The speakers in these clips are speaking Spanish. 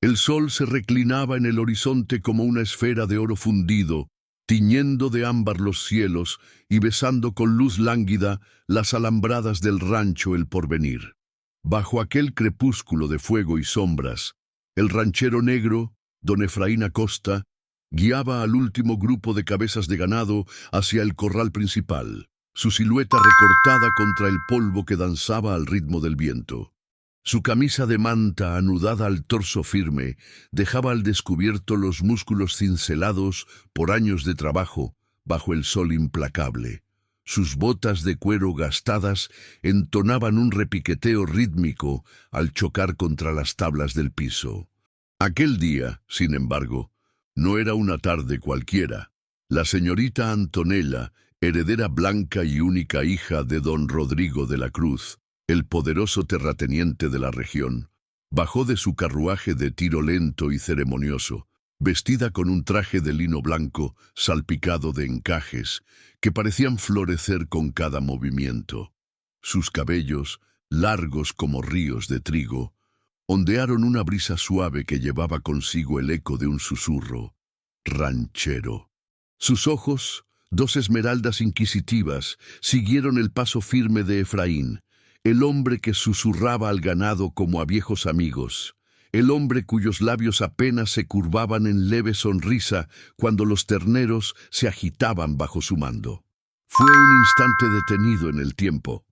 El sol se reclinaba en el horizonte como una esfera de oro fundido, tiñendo de ámbar los cielos y besando con luz lánguida las alambradas del rancho El Porvenir. Bajo aquel crepúsculo de fuego y sombras, el ranchero negro, don Efraín Acosta, guiaba al último grupo de cabezas de ganado hacia el corral principal, su silueta recortada contra el polvo que danzaba al ritmo del viento. Su camisa de manta anudada al torso firme dejaba al descubierto los músculos cincelados por años de trabajo bajo el sol implacable. Sus botas de cuero gastadas entonaban un repiqueteo rítmico al chocar contra las tablas del piso. Aquel día, sin embargo, no era una tarde cualquiera. La señorita Antonella, heredera blanca y única hija de don Rodrigo de la Cruz, el poderoso terrateniente de la región, bajó de su carruaje de tiro lento y ceremonioso, vestida con un traje de lino blanco salpicado de encajes que parecían florecer con cada movimiento. Sus cabellos, largos como ríos de trigo, ondearon una brisa suave que llevaba consigo el eco de un susurro ranchero. Sus ojos, dos esmeraldas inquisitivas, siguieron el paso firme de Efraín, el hombre que susurraba al ganado como a viejos amigos, el hombre cuyos labios apenas se curvaban en leve sonrisa cuando los terneros se agitaban bajo su mando. Fue un instante detenido en el tiempo.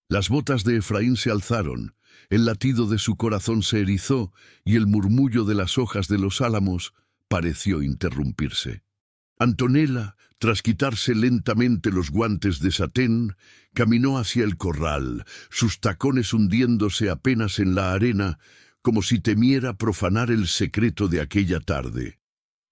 Las botas de Efraín se alzaron, el latido de su corazón se erizó y el murmullo de las hojas de los álamos pareció interrumpirse. Antonella, tras quitarse lentamente los guantes de satén, caminó hacia el corral, sus tacones hundiéndose apenas en la arena, como si temiera profanar el secreto de aquella tarde.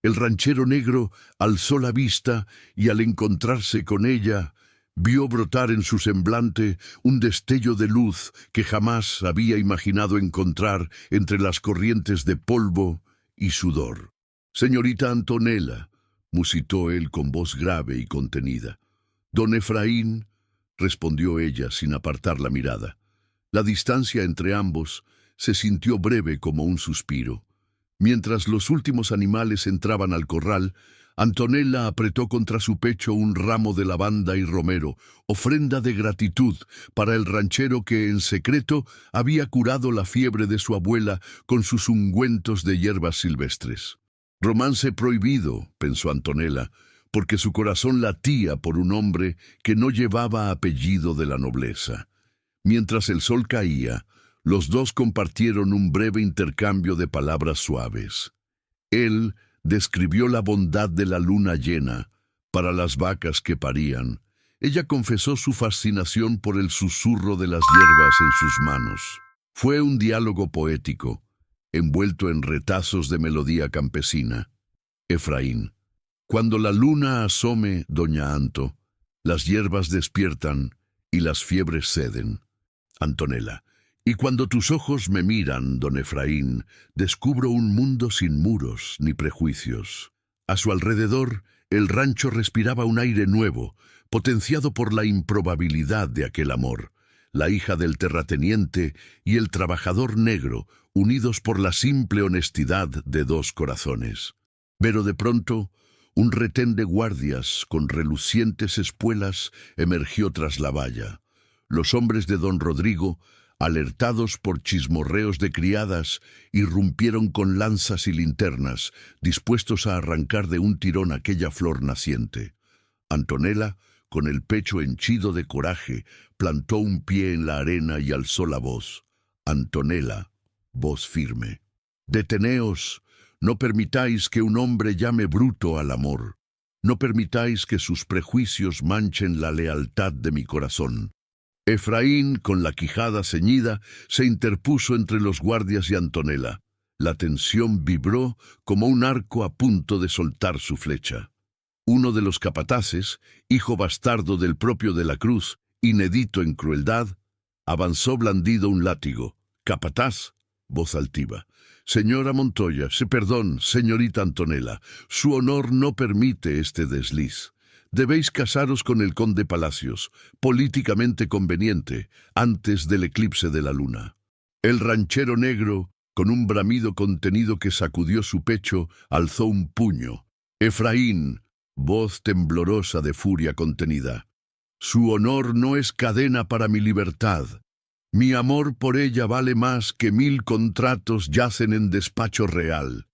El ranchero negro alzó la vista y al encontrarse con ella, vio brotar en su semblante un destello de luz que jamás había imaginado encontrar entre las corrientes de polvo y sudor. «Señorita Antonella», musitó él con voz grave y contenida. «Don Efraín», respondió ella sin apartar la mirada. La distancia entre ambos se sintió breve como un suspiro. Mientras los últimos animales entraban al corral, Antonella apretó contra su pecho un ramo de lavanda y romero, ofrenda de gratitud para el ranchero que en secreto había curado la fiebre de su abuela con sus ungüentos de hierbas silvestres. Romance prohibido, pensó Antonella, porque su corazón latía por un hombre que no llevaba apellido de la nobleza. Mientras el sol caía, los dos compartieron un breve intercambio de palabras suaves. Él describió la bondad de la luna llena para las vacas que parían. Ella confesó su fascinación por el susurro de las hierbas en sus manos. Fue un diálogo poético, envuelto en retazos de melodía campesina. Efraín: «Cuando la luna asome, doña Anto, las hierbas despiertan y las fiebres ceden». Antonella: «Y cuando tus ojos me miran, don Efraín, descubro un mundo sin muros ni prejuicios». A su alrededor, el rancho respiraba un aire nuevo, potenciado por la improbabilidad de aquel amor. La hija del terrateniente y el trabajador negro, unidos por la simple honestidad de dos corazones. Pero de pronto, un retén de guardias con relucientes espuelas emergió tras la valla. Los hombres de don Rodrigo, alertados por chismorreos de criadas, irrumpieron con lanzas y linternas, dispuestos a arrancar de un tirón aquella flor naciente. Antonella, con el pecho henchido de coraje, plantó un pie en la arena y alzó la voz. Antonella, voz firme: «Deteneos, no permitáis que un hombre llame bruto al amor. No permitáis que sus prejuicios manchen la lealtad de mi corazón». Efraín, con la quijada ceñida, se interpuso entre los guardias y Antonella. La tensión vibró como un arco a punto de soltar su flecha. Uno de los capataces, hijo bastardo del propio de la Cruz, inédito en crueldad, avanzó blandido un látigo. «Capataz», voz altiva: «Señora Montoya, perdón, señorita Antonella, su honor no permite este desliz. Debéis casaros con el conde Palacios, políticamente conveniente, antes del eclipse de la luna». El ranchero negro, Con un bramido contenido que sacudió su pecho, alzó un puño. Efraín, voz temblorosa de furia contenida. Su honor no es cadena para mi libertad. Mi amor por ella vale más que 1000 contratos yacen en despacho real.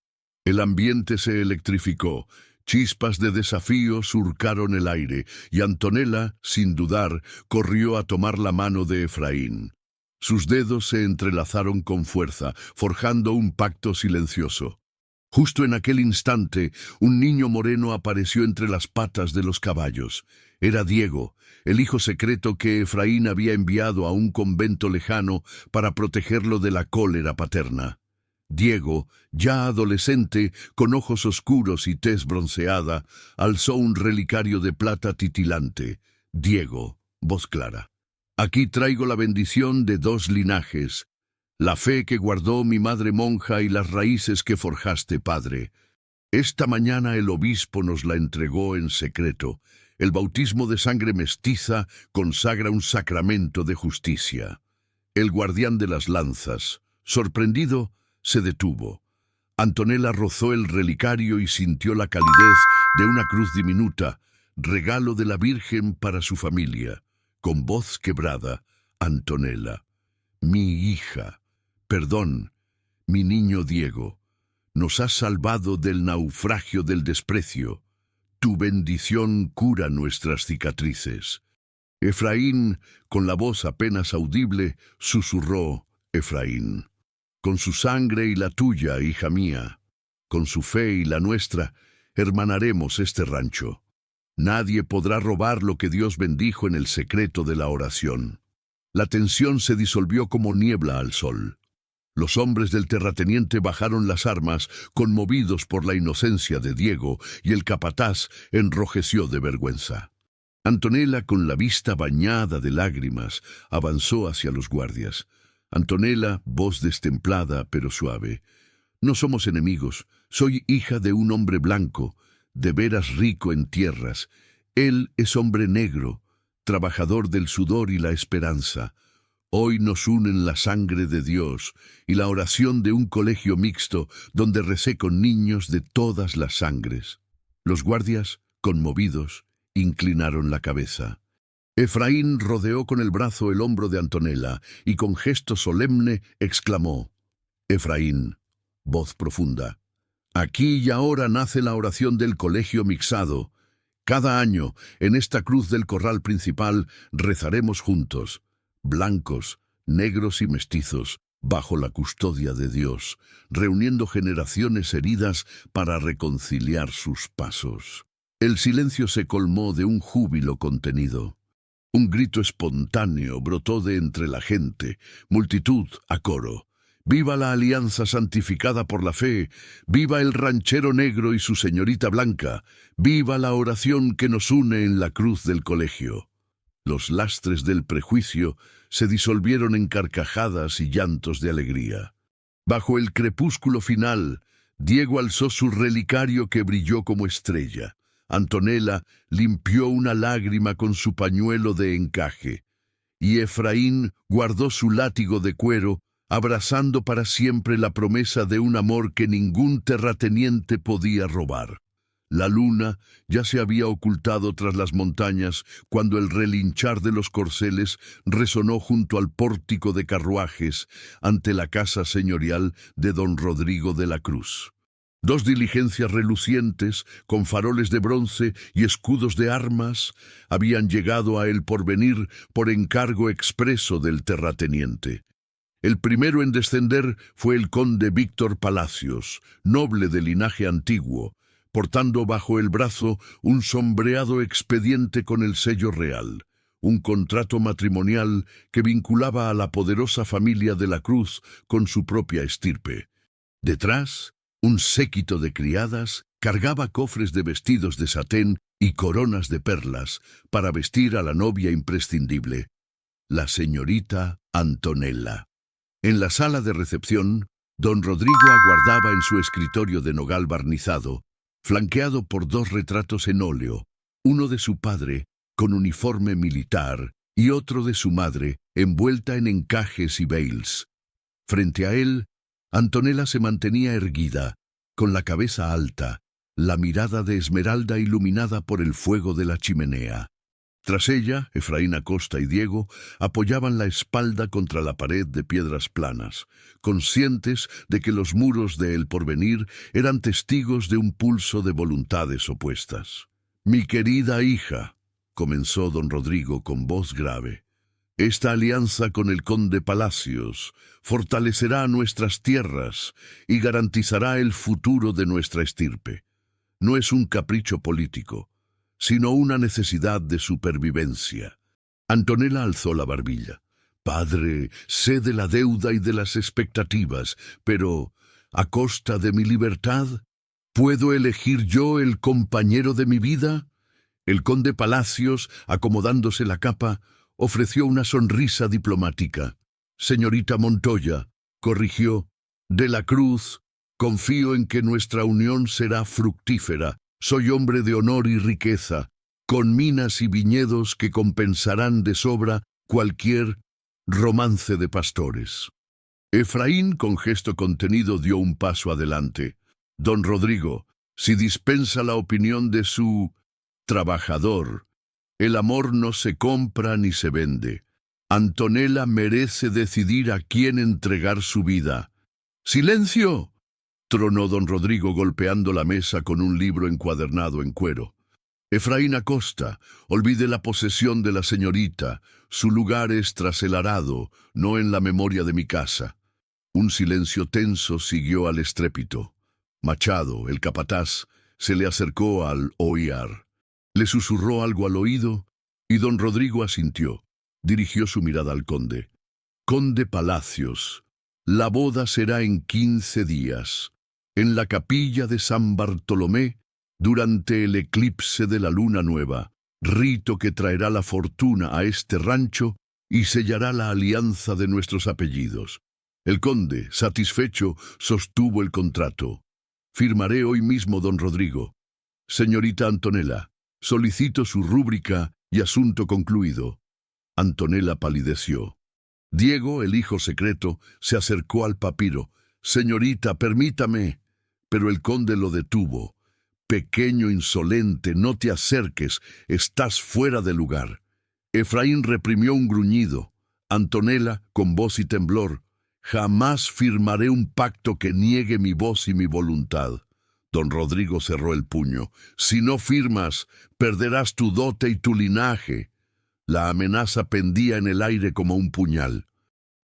El ambiente se electrificó. Chispas de desafío surcaron el aire, y Antonella, sin dudar, corrió a tomar la mano de Efraín. Sus dedos se entrelazaron con fuerza, forjando un pacto silencioso. Justo en aquel instante, un niño moreno apareció entre las patas de los caballos. Era Diego, el hijo secreto que Efraín había enviado a un convento lejano para protegerlo de la cólera paterna. Diego, ya adolescente, con ojos oscuros y tez bronceada, alzó un relicario de plata titilante. Diego, voz clara. Aquí traigo la bendición de 2 linajes, la fe que guardó mi madre monja y las raíces que forjaste, padre. Esta mañana el obispo nos la entregó en secreto. El bautismo de sangre mestiza consagra un sacramento de justicia. El guardián de las lanzas, sorprendido, se detuvo. Antonella rozó el relicario y sintió la calidez de una cruz diminuta, regalo de la Virgen para su familia. Con voz quebrada, Antonella, mi hija, perdón, mi niño Diego, nos has salvado del naufragio del desprecio. Tu bendición cura nuestras cicatrices. Efraín, con la voz apenas audible, susurró, Efraín. Con su sangre y la tuya, hija mía, con su fe y la nuestra, hermanaremos este rancho. Nadie podrá robar lo que Dios bendijo en el secreto de la oración. La tensión se disolvió como niebla al sol. Los hombres del terrateniente bajaron las armas, conmovidos por la inocencia de Diego, y el capataz enrojeció de vergüenza. Antonella, con la vista bañada de lágrimas, avanzó hacia los guardias. Antonella, voz destemplada pero suave. No somos enemigos. Soy hija de un hombre blanco, de veras rico en tierras. Él es hombre negro, trabajador del sudor y la esperanza. Hoy nos unen la sangre de Dios y la oración de un colegio mixto donde recé con niños de todas las sangres. Los guardias, conmovidos, inclinaron la cabeza. Efraín rodeó con el brazo el hombro de Antonella y con gesto solemne exclamó, Efraín, voz profunda, aquí y ahora nace la oración del colegio mixado. Cada año, en esta cruz del corral principal, rezaremos juntos, blancos, negros y mestizos, bajo la custodia de Dios, reuniendo generaciones heridas para reconciliar sus pasos. El silencio se colmó de un júbilo contenido. Un grito espontáneo brotó de entre la gente, multitud a coro. ¡Viva la alianza santificada por la fe! ¡Viva el ranchero negro y su señorita blanca! ¡Viva la oración que nos une en la cruz del colegio! Los lastres del prejuicio se disolvieron en carcajadas y llantos de alegría. Bajo el crepúsculo final, Diego alzó su relicario que brilló como estrella. Antonella limpió una lágrima con su pañuelo de encaje, y Efraín guardó su látigo de cuero, abrazando para siempre la promesa de un amor que ningún terrateniente podía robar. La luna ya se había ocultado tras las montañas cuando el relinchar de los corceles resonó junto al pórtico de carruajes ante la casa señorial de don Rodrigo de la Cruz. 2 diligencias relucientes, con faroles de bronce y escudos de armas, habían llegado a El Porvenir por encargo expreso del terrateniente. El primero en descender fue el conde Víctor Palacios, noble de linaje antiguo, portando bajo el brazo un sombreado expediente con el sello real, un contrato matrimonial que vinculaba a la poderosa familia de la Cruz con su propia estirpe. Detrás, un séquito de criadas cargaba cofres de vestidos de satén y coronas de perlas para vestir a la novia imprescindible, la señorita Antonella. En la sala de recepción, don Rodrigo aguardaba en su escritorio de nogal barnizado, flanqueado por 2 retratos en óleo, uno de su padre, con uniforme militar, y otro de su madre, envuelta en encajes y veils. Frente a él, Antonella se mantenía erguida, con la cabeza alta, la mirada de esmeralda iluminada por el fuego de la chimenea. Tras ella, Efraín Acosta y Diego apoyaban la espalda contra la pared de piedras planas, conscientes de que los muros de El Porvenir eran testigos de un pulso de voluntades opuestas. «Mi querida hija», comenzó don Rodrigo con voz grave, «esta alianza con el conde Palacios fortalecerá nuestras tierras y garantizará el futuro de nuestra estirpe. No es un capricho político, sino una necesidad de supervivencia». Antonella alzó la barbilla. «Padre, sé de la deuda y de las expectativas, pero, ¿a costa de mi libertad? ¿Puedo elegir yo el compañero de mi vida?» El conde Palacios, acomodándose la capa, ofreció una sonrisa diplomática. «Señorita Montoya», corrigió, «de la Cruz, confío en que nuestra unión será fructífera. Soy hombre de honor y riqueza, con minas y viñedos que compensarán de sobra cualquier romance de pastores». Efraín, con gesto contenido, dio un paso adelante. «Don Rodrigo, si dispensa la opinión de su trabajador, el amor no se compra ni se vende. Antonella merece decidir a quién entregar su vida». «¡Silencio!», tronó don Rodrigo golpeando la mesa con un libro encuadernado en cuero. «Efraín Acosta, olvide la posesión de la señorita. Su lugar es tras el arado, no en la memoria de mi casa». Un silencio tenso siguió al estrépito. Machado, el capataz, se le acercó al oír. Le susurró algo al oído y don Rodrigo asintió. Dirigió su mirada al conde. «Conde Palacios, la boda será en 15 días, en la capilla de San Bartolomé, durante el eclipse de la luna nueva, rito que traerá la fortuna a este rancho y sellará la alianza de nuestros apellidos». El conde, satisfecho, sostuvo el contrato. «Firmaré hoy mismo, don Rodrigo. Señorita Antonella, solicito su rúbrica y asunto concluido». Antonella palideció. Diego, el hijo secreto, se acercó al papiro. «Señorita, permítame». Pero el conde lo detuvo. «Pequeño insolente, no te acerques, estás fuera de lugar». Efraín reprimió un gruñido. Antonella, con voz y temblor: «Jamás firmaré un pacto que niegue mi voz y mi voluntad». Don Rodrigo cerró el puño. «Si no firmas, perderás tu dote y tu linaje». La amenaza pendía en el aire como un puñal.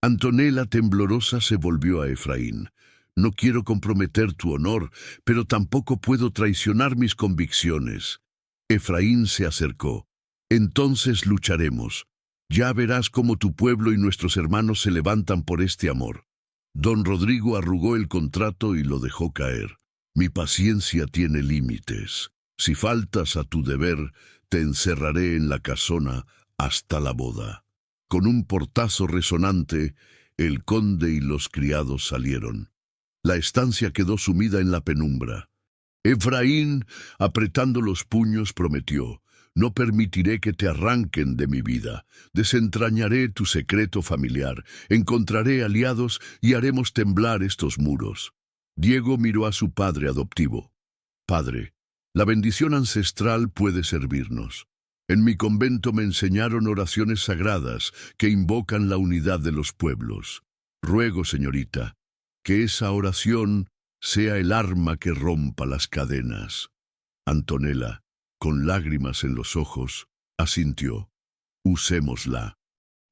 Antonella, temblorosa, se volvió a Efraín. «No quiero comprometer tu honor, pero tampoco puedo traicionar mis convicciones». Efraín se acercó. «Entonces lucharemos. Ya verás cómo tu pueblo y nuestros hermanos se levantan por este amor». Don Rodrigo arrugó el contrato y lo dejó caer. «Mi paciencia tiene límites. Si faltas a tu deber, te encerraré en la casona hasta la boda». Con un portazo resonante, el conde y los criados salieron. La estancia quedó sumida en la penumbra. Efraín, apretando los puños, prometió: «No permitiré que te arranquen de mi vida. Desentrañaré tu secreto familiar, encontraré aliados y haremos temblar estos muros». Diego miró a su padre adoptivo. «Padre, la bendición ancestral puede servirnos. En mi convento me enseñaron oraciones sagradas que invocan la unidad de los pueblos. Ruego, señorita, que esa oración sea el arma que rompa las cadenas». Antonella, con lágrimas en los ojos, asintió. «Usémosla.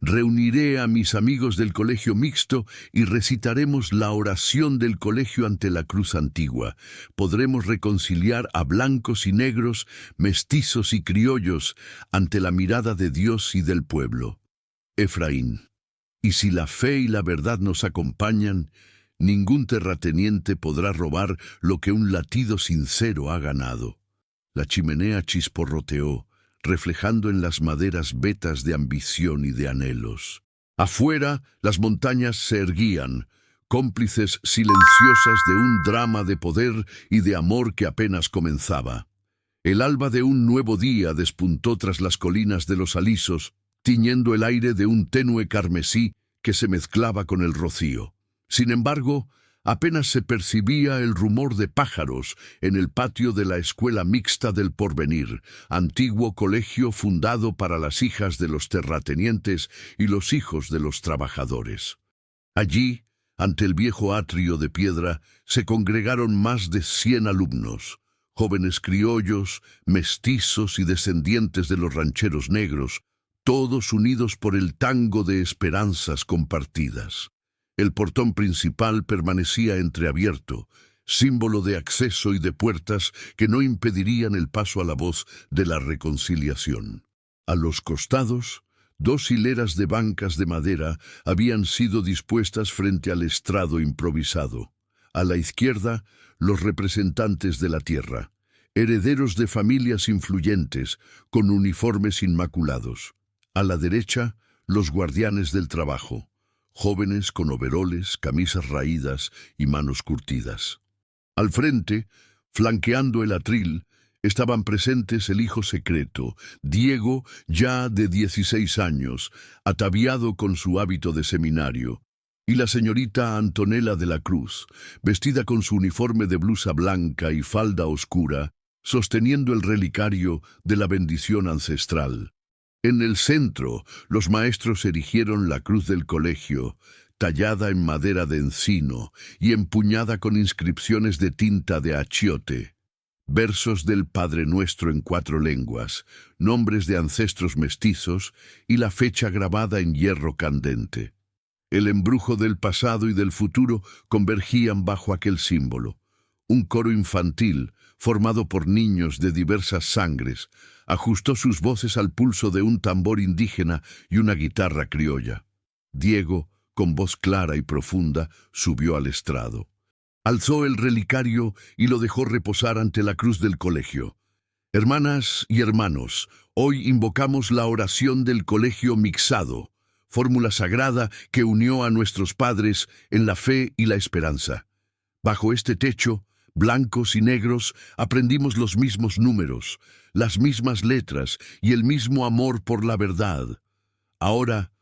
Reuniré a mis amigos del colegio mixto y recitaremos la oración del colegio ante la cruz antigua. Podremos reconciliar a blancos y negros, mestizos y criollos, ante la mirada de Dios y del pueblo. Efraín, y si la fe y la verdad nos acompañan, ningún terrateniente podrá robar lo que un latido sincero ha ganado». La chimenea chisporroteó, reflejando en las maderas vetas de ambición y de anhelos. Afuera, las montañas se erguían, cómplices silenciosas de un drama de poder y de amor que apenas comenzaba. El alba de un nuevo día despuntó tras las colinas de los alisos, tiñendo el aire de un tenue carmesí que se mezclaba con el rocío. Sin embargo, Apenas se percibía el rumor de pájaros en el patio de la Escuela Mixta del Porvenir, antiguo colegio fundado para las hijas de los terratenientes y los hijos de los trabajadores. Allí, ante el viejo atrio de piedra, se congregaron más de 100 alumnos, jóvenes criollos, mestizos y descendientes de los rancheros negros, todos unidos por el tango de esperanzas compartidas. El portón principal permanecía entreabierto, símbolo de acceso y de puertas que no impedirían el paso a la voz de la reconciliación. A los costados, 2 hileras de bancas de madera habían sido dispuestas frente al estrado improvisado. A la izquierda, los representantes de la tierra, herederos de familias influyentes, con uniformes inmaculados. A la derecha, los guardianes del trabajo, jóvenes con overoles, camisas raídas y manos curtidas. Al frente, flanqueando el atril, estaban presentes el hijo secreto, Diego, ya de 16 años, ataviado con su hábito de seminario, y la señorita Antonella de la Cruz, vestida con su uniforme de blusa blanca y falda oscura, sosteniendo el relicario de la bendición ancestral. En el centro, los maestros erigieron la cruz del colegio, tallada en madera de encino y empuñada con inscripciones de tinta de achiote. Versos del Padre Nuestro en 4 lenguas, nombres de ancestros mestizos y la fecha grabada en hierro candente. El embrujo del pasado y del futuro convergían bajo aquel símbolo. Un coro infantil, formado por niños de diversas sangres, ajustó sus voces al pulso de un tambor indígena y una guitarra criolla. Diego, con voz clara y profunda, subió al estrado. Alzó el relicario y lo dejó reposar ante la cruz del colegio. Hermanas y hermanos, hoy invocamos la oración del colegio mixado, fórmula sagrada que unió a nuestros padres en la fe y la esperanza. Bajo este techo, blancos y negros, aprendimos los mismos números, las mismas letras y el mismo amor por la verdad. Ahora,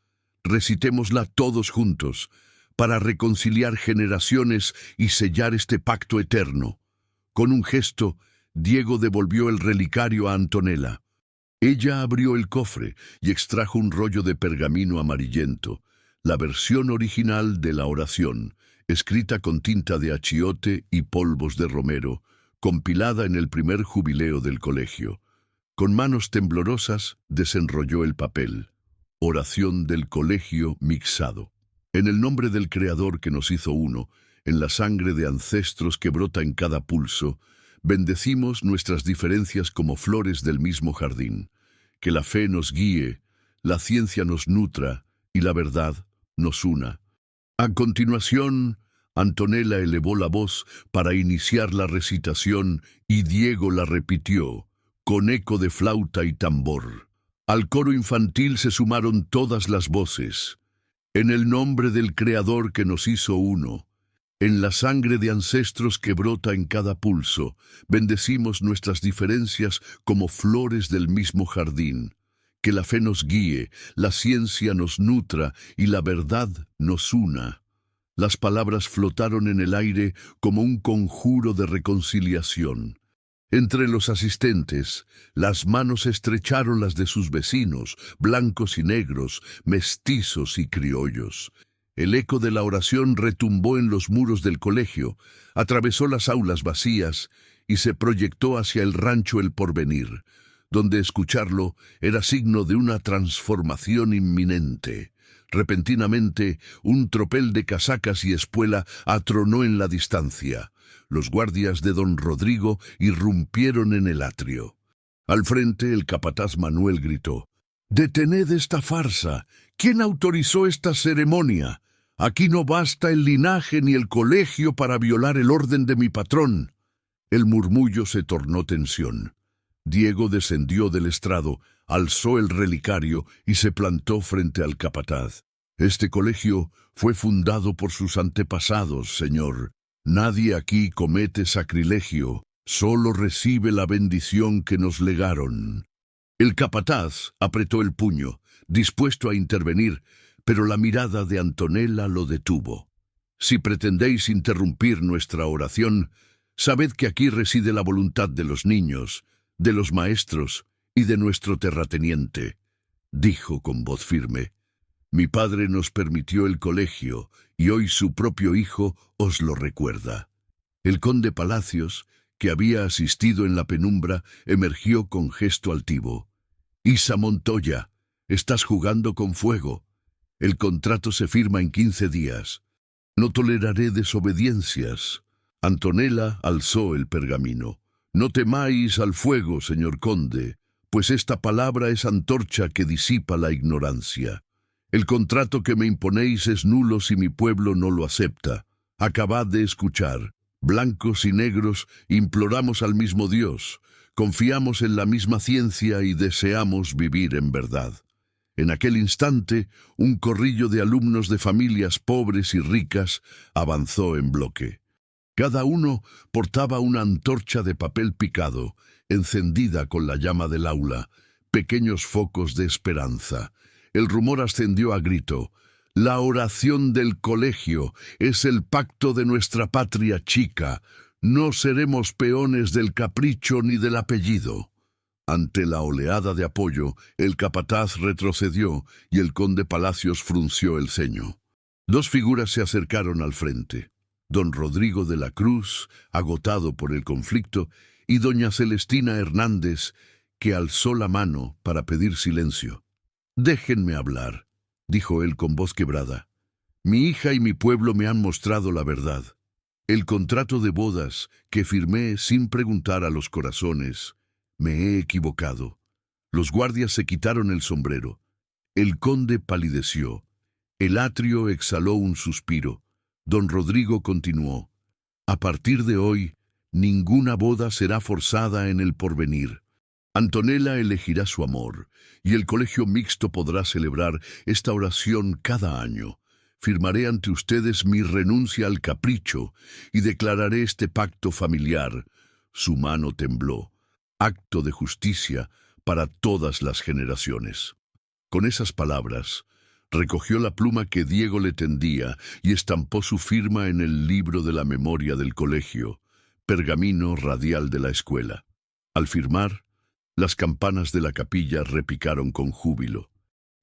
recitémosla todos juntos, para reconciliar generaciones y sellar este pacto eterno. Con un gesto, Diego devolvió el relicario a Antonella. Ella abrió el cofre y extrajo un rollo de pergamino amarillento, la versión original de la oración, escrita con tinta de achiote y polvos de romero, compilada en el primer jubileo del colegio. Con manos temblorosas desenrolló el papel. Oración del colegio mixado. En el nombre del Creador que nos hizo uno, en la sangre de ancestros que brota en cada pulso, bendecimos nuestras diferencias como flores del mismo jardín. Que la fe nos guíe, la ciencia nos nutra y la verdad nos una. A continuación, Antonella elevó la voz para iniciar la recitación y Diego la repitió, con eco de flauta y tambor. Al coro infantil se sumaron todas las voces. En el nombre del Creador que nos hizo uno, en la sangre de ancestros que brota en cada pulso, bendecimos nuestras diferencias como flores del mismo jardín. Que la fe nos guíe, la ciencia nos nutra y la verdad nos una. Las palabras flotaron en el aire como un conjuro de reconciliación. Entre los asistentes, las manos estrecharon las de sus vecinos, blancos y negros, mestizos y criollos. El eco de la oración retumbó en los muros del colegio, atravesó las aulas vacías y se proyectó hacia el rancho El Porvenir, donde escucharlo era signo de una transformación inminente. Repentinamente, un tropel de casacas y espuela atronó en la distancia. Los guardias de don Rodrigo irrumpieron en el atrio. Al frente, el capataz Manuel gritó: «¡Detened esta farsa! ¿Quién autorizó esta ceremonia? Aquí no basta el linaje ni el colegio para violar el orden de mi patrón». El murmullo se tornó tensión. Diego descendió del estrado, alzó el relicario y se plantó frente al capataz. «Este colegio fue fundado por sus antepasados, señor. Nadie aquí comete sacrilegio, solo recibe la bendición que nos legaron». El capataz apretó el puño, dispuesto a intervenir, pero la mirada de Antonella lo detuvo. Si pretendéis interrumpir nuestra oración, sabed que aquí reside la voluntad de los niños, de los maestros y de nuestro terrateniente, dijo con voz firme. Mi padre nos permitió el colegio y hoy su propio hijo os lo recuerda. El conde Palacios, que había asistido en la penumbra, emergió con gesto altivo. Isa Montoya, estás jugando con fuego. El contrato se firma en 15 días. No toleraré desobediencias. Antonella alzó el pergamino. No temáis al fuego, señor conde, pues esta palabra es antorcha que disipa la ignorancia. El contrato que me imponéis es nulo si mi pueblo no lo acepta. Acabad de escuchar. Blancos y negros imploramos al mismo Dios, confiamos en la misma ciencia y deseamos vivir en verdad. En aquel instante, un corrillo de alumnos de familias pobres y ricas avanzó en bloque. Cada uno portaba una antorcha de papel picado, encendida con la llama del aula, pequeños focos de esperanza. El rumor ascendió a grito. La oración del colegio es el pacto de nuestra patria chica. No seremos peones del capricho ni del apellido. Ante la oleada de apoyo, el capataz retrocedió y el conde Palacios frunció el ceño. Dos figuras se acercaron al frente. Don Rodrigo de la Cruz, agotado por el conflicto, y doña Celestina Hernández, que alzó la mano para pedir silencio. «Déjenme hablar», dijo él con voz quebrada. «Mi hija y mi pueblo me han mostrado la verdad. El contrato de bodas que firmé sin preguntar a los corazones, me he equivocado». Los guardias se quitaron el sombrero. El conde palideció. El atrio exhaló un suspiro. Don Rodrigo continuó. «A partir de hoy, ninguna boda será forzada en el porvenir. Antonella elegirá su amor, y el colegio mixto podrá celebrar esta oración cada año. Firmaré ante ustedes mi renuncia al capricho y declararé este pacto familiar». Su mano tembló. Acto de justicia para todas las generaciones. Con esas palabras, recogió la pluma que Diego le tendía y estampó su firma en el libro de la memoria del colegio, pergamino radial de la escuela. Al firmar, las campanas de la capilla repicaron con júbilo.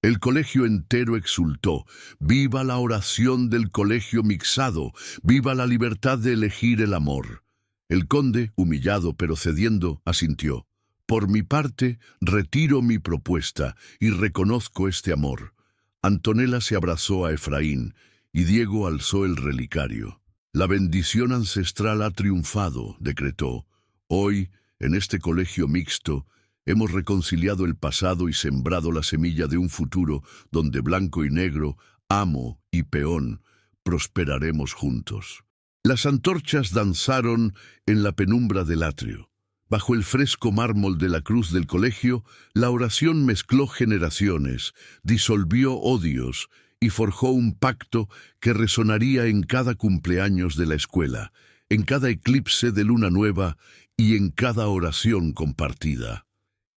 El colegio entero exultó. ¡Viva la oración del colegio mixado! ¡Viva la libertad de elegir el amor! El conde, humillado pero cediendo, asintió. Por mi parte, retiro mi propuesta y reconozco este amor. Antonella se abrazó a Efraín y Diego alzó el relicario. La bendición ancestral ha triunfado, decretó. Hoy, en este colegio mixto, hemos reconciliado el pasado y sembrado la semilla de un futuro donde blanco y negro, amo y peón, prosperaremos juntos. Las antorchas danzaron en la penumbra del atrio. Bajo el fresco mármol de la cruz del colegio, la oración mezcló generaciones, disolvió odios y forjó un pacto que resonaría en cada cumpleaños de la escuela, en cada eclipse de luna nueva y en cada oración compartida.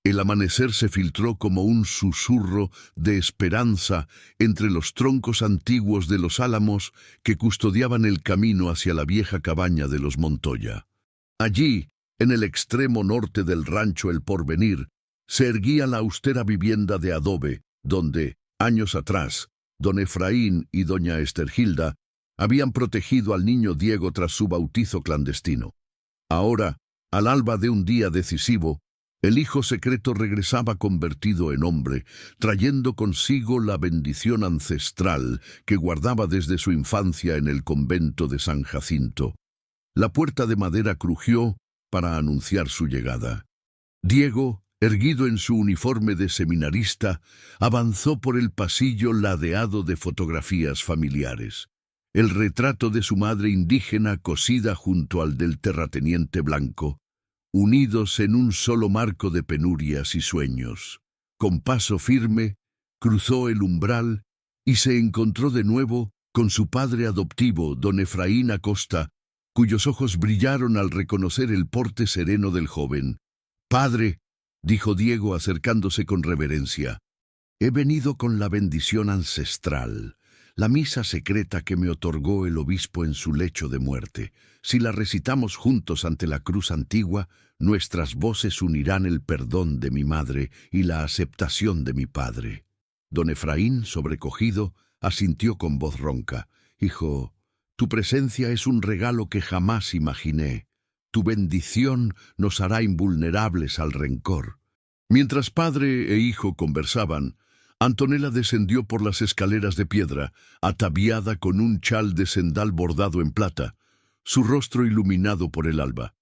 El amanecer se filtró como un susurro de esperanza entre los troncos antiguos de los álamos que custodiaban el camino hacia la vieja cabaña de los Montoya. Allí, en el extremo norte del rancho El Porvenir, se erguía la austera vivienda de adobe, donde, años atrás, don Efraín y doña Estergilda habían protegido al niño Diego tras su bautizo clandestino. Ahora, al alba de un día decisivo, el hijo secreto regresaba convertido en hombre, trayendo consigo la bendición ancestral que guardaba desde su infancia en el convento de San Jacinto. La puerta de madera crujió para anunciar su llegada. Diego, erguido en su uniforme de seminarista, avanzó por el pasillo ladeado de fotografías familiares. El retrato de su madre indígena cosida junto al del terrateniente blanco, unidos en un solo marco de penurias y sueños. Con paso firme, cruzó el umbral y se encontró de nuevo con su padre adoptivo, don Efraín Acosta, cuyos ojos brillaron al reconocer el porte sereno del joven. «Padre», dijo Diego acercándose con reverencia, «he venido con la bendición ancestral, la misa secreta que me otorgó el obispo en su lecho de muerte. Si la recitamos juntos ante la cruz antigua, nuestras voces unirán el perdón de mi madre y la aceptación de mi padre. Don Efraín, sobrecogido, asintió con voz ronca. Hijo, tu presencia es un regalo que jamás imaginé. Tu bendición nos hará invulnerables al rencor. Mientras padre e hijo conversaban, Antonella descendió por las escaleras de piedra, ataviada con un chal de sendal bordado en plata, su rostro iluminado por el alba.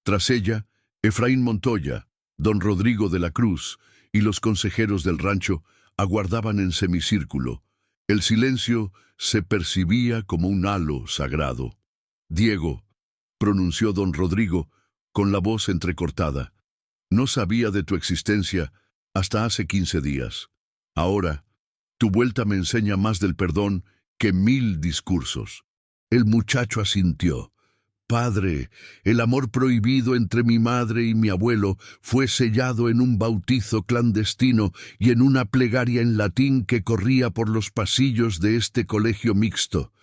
Tras ella, Efraín Montoya, don Rodrigo de la Cruz y los consejeros del rancho aguardaban en semicírculo. El silencio se percibía como un halo sagrado. Diego, pronunció don Rodrigo, con la voz entrecortada, no sabía de tu existencia hasta hace 15 días. Ahora, tu vuelta me enseña más del perdón que 1000 discursos. El muchacho asintió. Padre, el amor prohibido entre mi madre y mi abuelo fue sellado en un bautizo clandestino y en una plegaria en latín que corría por los pasillos de este colegio mixto.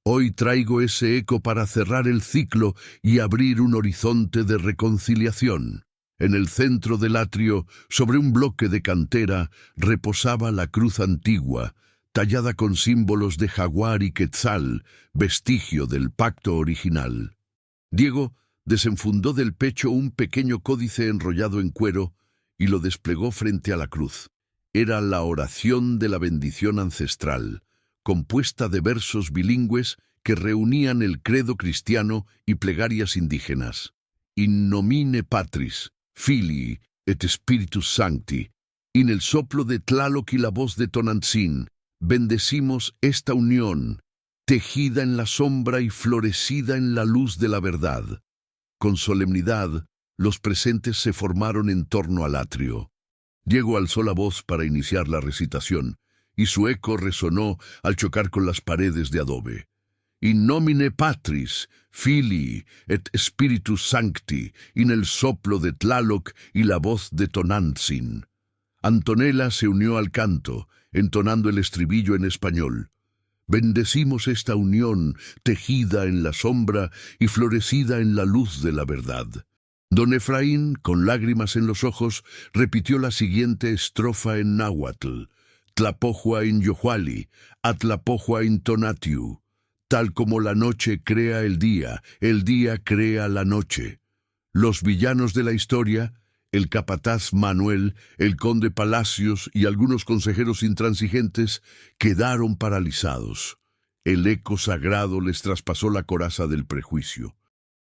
Hoy traigo ese eco para cerrar el ciclo y abrir un horizonte de reconciliación. En el centro del atrio, sobre un bloque de cantera, reposaba la cruz antigua, tallada con símbolos de jaguar y quetzal, vestigio del pacto original. Diego desenfundó del pecho un pequeño códice enrollado en cuero y lo desplegó frente a la cruz. Era la oración de la bendición ancestral, compuesta de versos bilingües que reunían el credo cristiano y plegarias indígenas. In nomine Patris, Filii et Spiritus Sancti, in el soplo de Tlaloc y la voz de Tonantzin, bendecimos esta unión, tejida en la sombra y florecida en la luz de la verdad. Con solemnidad, los presentes se formaron en torno al atrio. Diego alzó la voz para iniciar la recitación, y su eco resonó al chocar con las paredes de adobe. In nomine Patris, Filii et Spiritus Sancti, in el soplo de Tlaloc y la voz de Tonantzin. Antonella se unió al canto, entonando el estribillo en español. Bendecimos esta unión, tejida en la sombra y florecida en la luz de la verdad. Don Efraín, con lágrimas en los ojos, repitió la siguiente estrofa en náhuatl. Tlapohua in yohuali, atlapohua in tonatiu. Tal como la noche crea el día crea la noche. Los villanos de la historia, el capataz Manuel, el conde Palacios y algunos consejeros intransigentes, quedaron paralizados. El eco sagrado les traspasó la coraza del prejuicio.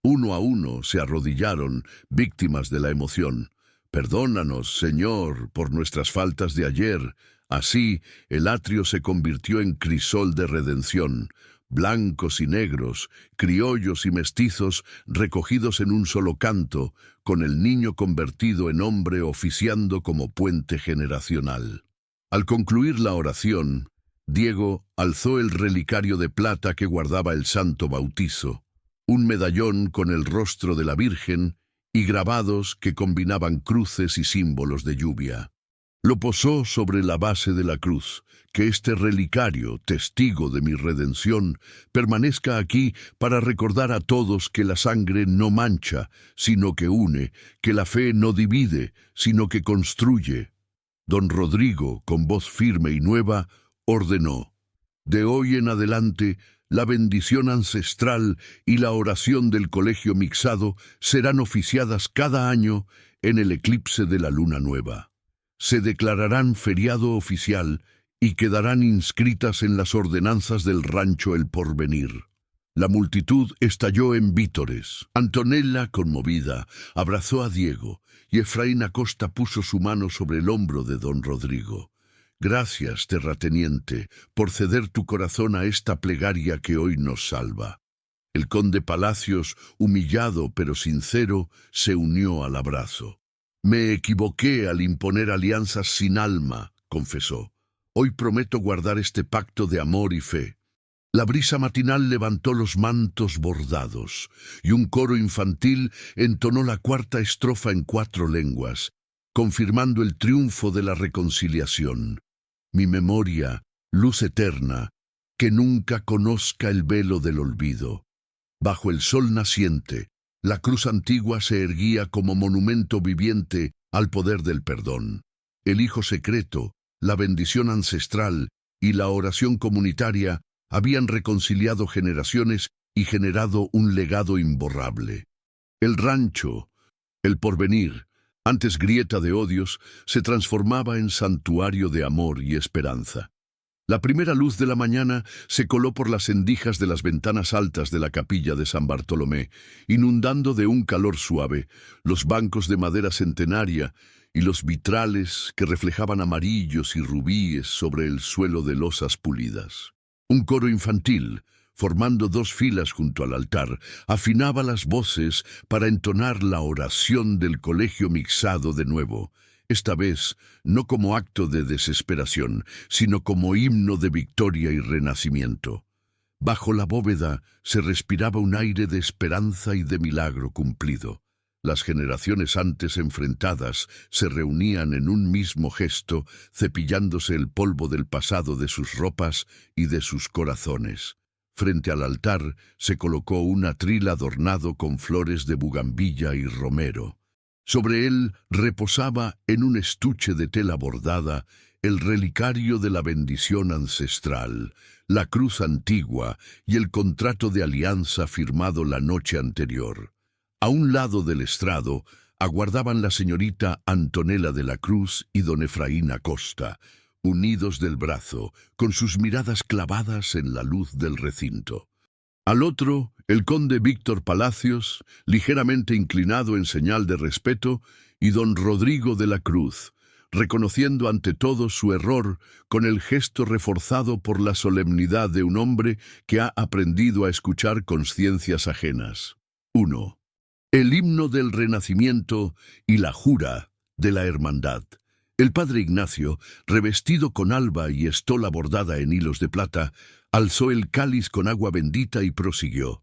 Uno a uno se arrodillaron, víctimas de la emoción. Perdónanos, Señor, por nuestras faltas de ayer. Así, el atrio se convirtió en crisol de redención. Blancos y negros, criollos y mestizos, recogidos en un solo canto, con el niño convertido en hombre oficiando como puente generacional. Al concluir la oración, Diego alzó el relicario de plata que guardaba el santo bautizo, un medallón con el rostro de la Virgen y grabados que combinaban cruces y símbolos de lluvia. Lo posó sobre la base de la cruz, que este relicario, testigo de mi redención, permanezca aquí para recordar a todos que la sangre no mancha, sino que une, que la fe no divide, sino que construye. Don Rodrigo, con voz firme y nueva, ordenó: de hoy en adelante, la bendición ancestral y la oración del colegio mixado serán oficiadas cada año en el eclipse de la luna nueva. Se declararán feriado oficial y quedarán inscritas en las ordenanzas del rancho El Porvenir. La multitud estalló en vítores. Antonella, conmovida, abrazó a Diego y Efraín Acosta puso su mano sobre el hombro de don Rodrigo. Gracias, terrateniente, por ceder tu corazón a esta plegaria que hoy nos salva. El conde Palacios, humillado pero sincero, se unió al abrazo. Me equivoqué al imponer alianzas sin alma, confesó. Hoy prometo guardar este pacto de amor y fe. La brisa matinal levantó los mantos bordados, y un coro infantil entonó la cuarta estrofa en 4 lenguas, confirmando el triunfo de la reconciliación. Mi memoria, luz eterna, que nunca conozca el velo del olvido. Bajo el sol naciente, la cruz antigua se erguía como monumento viviente al poder del perdón. El hijo secreto, la bendición ancestral y la oración comunitaria habían reconciliado generaciones y generado un legado imborrable. El rancho, el porvenir, antes grieta de odios, se transformaba en santuario de amor y esperanza. La primera luz de la mañana se coló por las endijas de las ventanas altas de la capilla de San Bartolomé, inundando de un calor suave los bancos de madera centenaria y los vitrales que reflejaban amarillos y rubíes sobre el suelo de losas pulidas. Un coro infantil, formando dos filas junto al altar, afinaba las voces para entonar la oración del colegio mixado de nuevo, esta vez no como acto de desesperación, sino como himno de victoria y renacimiento. Bajo la bóveda se respiraba un aire de esperanza y de milagro cumplido. Las generaciones antes enfrentadas se reunían en un mismo gesto, cepillándose el polvo del pasado de sus ropas y de sus corazones. Frente al altar se colocó un atril adornado con flores de bugambilla y romero. Sobre él reposaba, en un estuche de tela bordada, el relicario de la bendición ancestral, la cruz antigua y el contrato de alianza firmado la noche anterior. A un lado del estrado aguardaban la señorita Antonella de la Cruz y don Efraín Acosta, unidos del brazo, con sus miradas clavadas en la luz del recinto. Al otro, el conde Víctor Palacios, ligeramente inclinado en señal de respeto, y don Rodrigo de la Cruz, reconociendo ante todos su error con el gesto reforzado por la solemnidad de un hombre que ha aprendido a escuchar conciencias ajenas. 1. El himno del Renacimiento y la jura de la hermandad. El padre Ignacio, revestido con alba y estola bordada en hilos de plata, alzó el cáliz con agua bendita y prosiguió.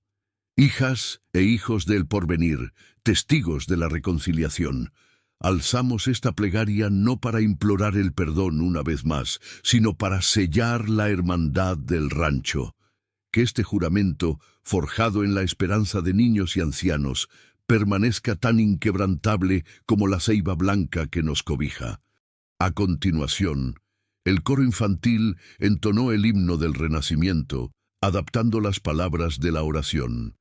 Hijas e hijos del porvenir, testigos de la reconciliación, alzamos esta plegaria no para implorar el perdón una vez más, sino para sellar la hermandad del rancho. Que este juramento, forjado en la esperanza de niños y ancianos, permanezca tan inquebrantable como la ceiba blanca que nos cobija. A continuación, el coro infantil entonó el himno del Renacimiento, adaptando las palabras de la oración.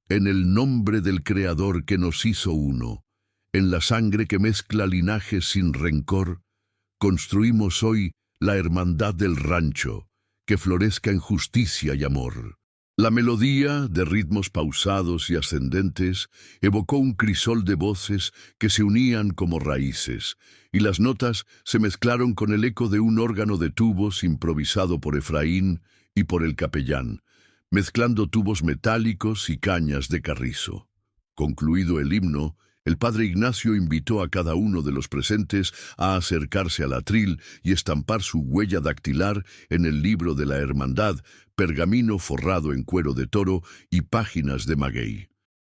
En el nombre del Creador que nos hizo uno, en la sangre que mezcla linajes sin rencor, construimos hoy la hermandad del rancho, que florezca en justicia y amor. La melodía, de ritmos pausados y ascendentes, evocó un crisol de voces que se unían como raíces, y las notas se mezclaron con el eco de un órgano de tubos improvisado por Efraín y por el capellán, mezclando tubos metálicos y cañas de carrizo. Concluido el himno, el padre Ignacio invitó a cada uno de los presentes a acercarse al atril y estampar su huella dactilar en el libro de la hermandad, pergamino forrado en cuero de toro y páginas de maguey.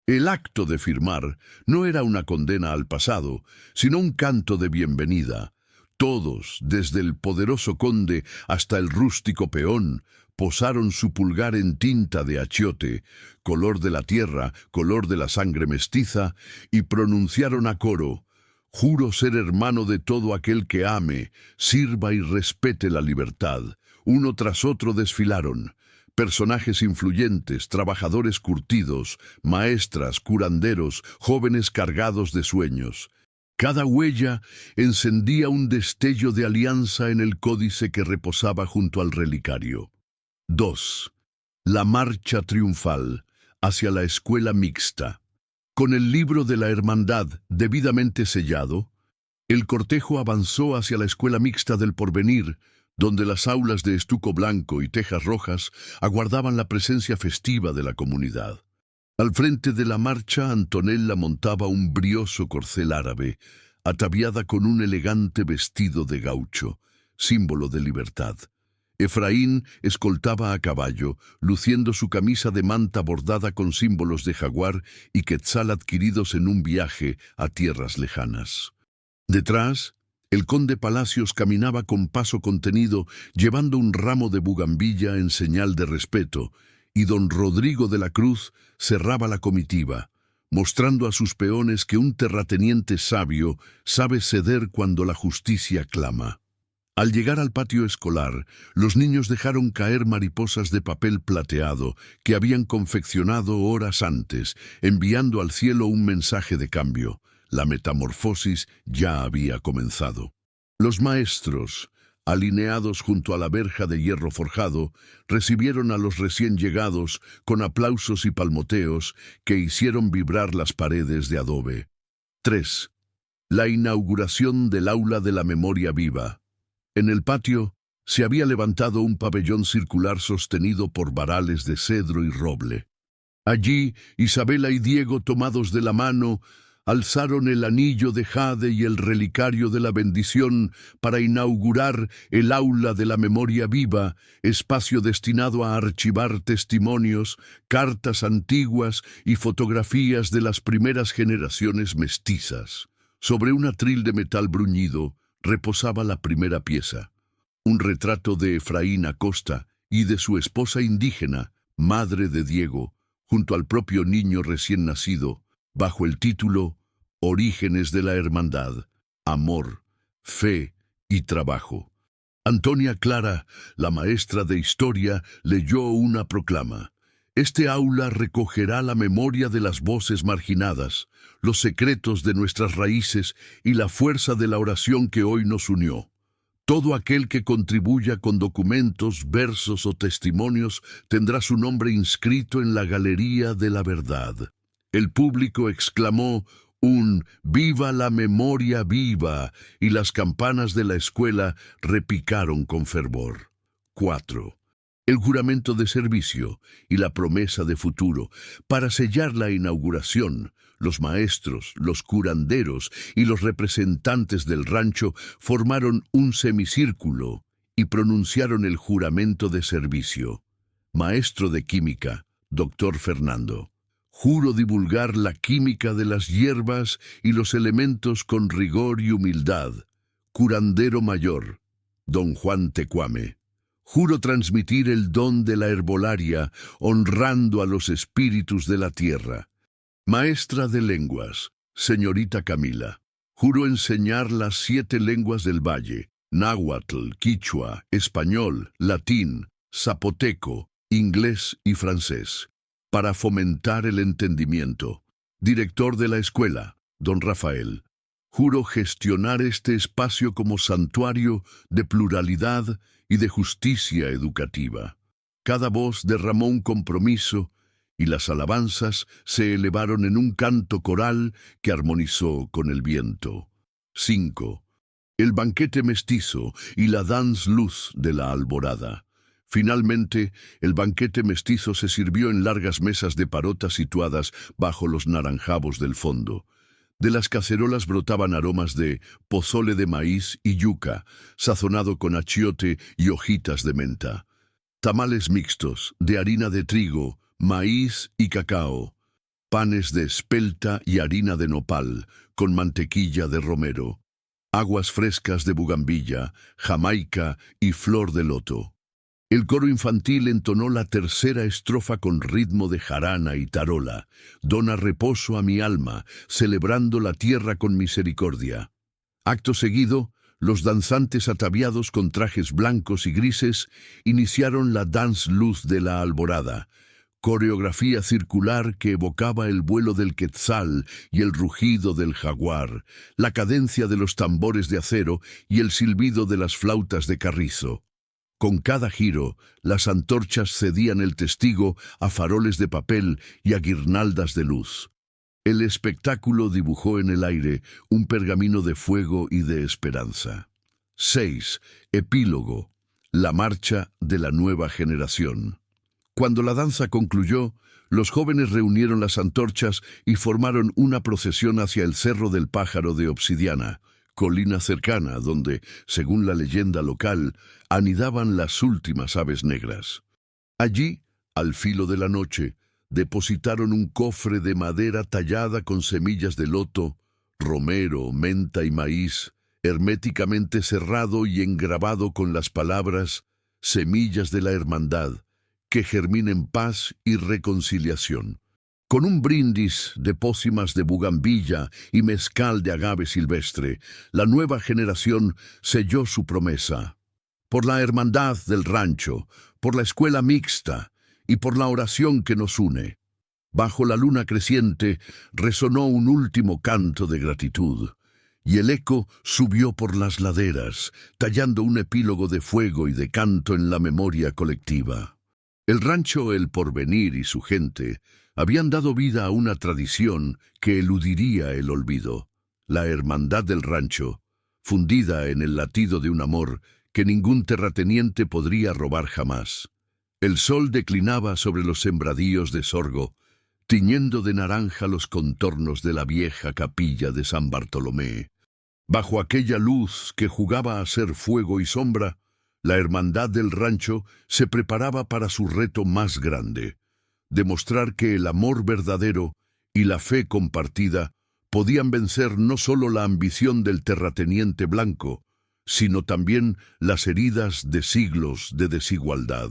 El acto de firmar no era una condena al pasado, sino un canto de bienvenida. Todos, desde el poderoso conde hasta el rústico peón, posaron su pulgar en tinta de achiote, color de la tierra, color de la sangre mestiza, y pronunciaron a coro: «Juro ser hermano de todo aquel que ame, sirva y respete la libertad». Uno tras otro desfilaron. Personajes influyentes, trabajadores curtidos, maestras, curanderos, jóvenes cargados de sueños. Cada huella encendía un destello de alianza en el códice que reposaba junto al relicario. 2. La marcha triunfal hacia la escuela mixta. Con el libro de la hermandad debidamente sellado, el cortejo avanzó hacia la escuela mixta del porvenir, donde las aulas de estuco blanco y tejas rojas aguardaban la presencia festiva de la comunidad. Al frente de la marcha, Antonella montaba un brioso corcel árabe, ataviada con un elegante vestido de gaucho, símbolo de libertad. Efraín escoltaba a caballo, luciendo su camisa de manta bordada con símbolos de jaguar y quetzal adquiridos en un viaje a tierras lejanas. Detrás, El conde Palacios caminaba con paso contenido, llevando un ramo de bugambilla en señal de respeto, y don Rodrigo de la Cruz cerraba la comitiva, mostrando a sus peones que un terrateniente sabio sabe ceder cuando la justicia clama. Al llegar al patio escolar, los niños dejaron caer mariposas de papel plateado que habían confeccionado horas antes, enviando al cielo un mensaje de cambio. La metamorfosis ya había comenzado. Los maestros, alineados junto a la verja de hierro forjado, recibieron a los recién llegados con aplausos y palmoteos que hicieron vibrar las paredes de adobe. 3. La inauguración del Aula de la Memoria Viva. En el patio se había levantado un pabellón circular sostenido por varales de cedro y roble. Allí, Isabela y Diego, tomados de la mano, alzaron el anillo de jade y el relicario de la bendición para inaugurar el Aula de la Memoria Viva, espacio destinado a archivar testimonios, cartas antiguas y fotografías de las primeras generaciones mestizas. Sobre un atril de metal bruñido reposaba la primera pieza, un retrato de Efraín Acosta y de su esposa indígena, madre de Diego, junto al propio niño recién nacido, bajo el título Orígenes de la Hermandad, Amor, Fe y Trabajo. Antonia Clara, la maestra de historia, leyó una proclama. Este aula recogerá la memoria de las voces marginadas, los secretos de nuestras raíces y la fuerza de la oración que hoy nos unió. Todo aquel que contribuya con documentos, versos o testimonios tendrá su nombre inscrito en la Galería de la Verdad. El público exclamó un «¡Viva la memoria viva!» y las campanas de la escuela repicaron con fervor. 4. El juramento de servicio y la promesa de futuro. Para sellar la inauguración, los maestros, los curanderos y los representantes del rancho formaron un semicírculo y pronunciaron el juramento de servicio. Maestro de química, doctor Fernando. Juro divulgar la química de las hierbas y los elementos con rigor y humildad. Curandero mayor, don Juan Tecuame. Juro transmitir el don de la herbolaria, honrando a los espíritus de la tierra. Maestra de lenguas, señorita Camila. Juro enseñar las 7 lenguas del valle, náhuatl, quichua, español, latín, zapoteco, inglés y francés, para fomentar el entendimiento. Director de la escuela, don Rafael. Juro gestionar este espacio como santuario de pluralidad y de justicia educativa. Cada voz derramó un compromiso y las alabanzas se elevaron en un canto coral que armonizó con el viento. 5. El banquete mestizo y la danza luz de la alborada. Finalmente, el banquete mestizo se sirvió en largas mesas de parota situadas bajo los naranjabos del fondo. De las cacerolas brotaban aromas de pozole de maíz y yuca, sazonado con achiote y hojitas de menta. Tamales mixtos, de harina de trigo, maíz y cacao. Panes de espelta y harina de nopal, con mantequilla de romero. Aguas frescas de bugambilla, jamaica y flor de loto. El coro infantil entonó la tercera estrofa con ritmo de jarana y tarola. Dona reposo a mi alma, celebrando la tierra con misericordia. Acto seguido, los danzantes ataviados con trajes blancos y grises iniciaron la danza luz de la alborada, coreografía circular que evocaba el vuelo del quetzal y el rugido del jaguar, la cadencia de los tambores de acero y el silbido de las flautas de carrizo. Con cada giro, las antorchas cedían el testigo a faroles de papel y a guirnaldas de luz. El espectáculo dibujó en el aire un pergamino de fuego y de esperanza. 6. Epílogo. La marcha de la nueva generación. Cuando la danza concluyó, los jóvenes reunieron las antorchas y formaron una procesión hacia el Cerro del Pájaro de Obsidiana, colina cercana donde, según la leyenda local, anidaban las últimas aves negras. Allí, al filo de la noche, depositaron un cofre de madera tallada con semillas de loto, romero, menta y maíz, herméticamente cerrado y engrabado con las palabras «Semillas de la Hermandad, que germinen paz y reconciliación». Con un brindis de pócimas de bugambilla y mezcal de agave silvestre, la nueva generación selló su promesa. Por la hermandad del rancho, por la escuela mixta y por la oración que nos une. Bajo la luna creciente resonó un último canto de gratitud, y el eco subió por las laderas, tallando un epílogo de fuego y de canto en la memoria colectiva. El rancho El Porvenir y su gente habían dado vida a una tradición que eludiría el olvido, la hermandad del rancho, fundida en el latido de un amor que ningún terrateniente podría robar jamás. El sol declinaba sobre los sembradíos de sorgo, tiñendo de naranja los contornos de la vieja capilla de San Bartolomé. Bajo aquella luz que jugaba a ser fuego y sombra, la hermandad del rancho se preparaba para su reto más grande: demostrar que el amor verdadero y la fe compartida podían vencer no solo la ambición del terrateniente blanco, sino también las heridas de siglos de desigualdad.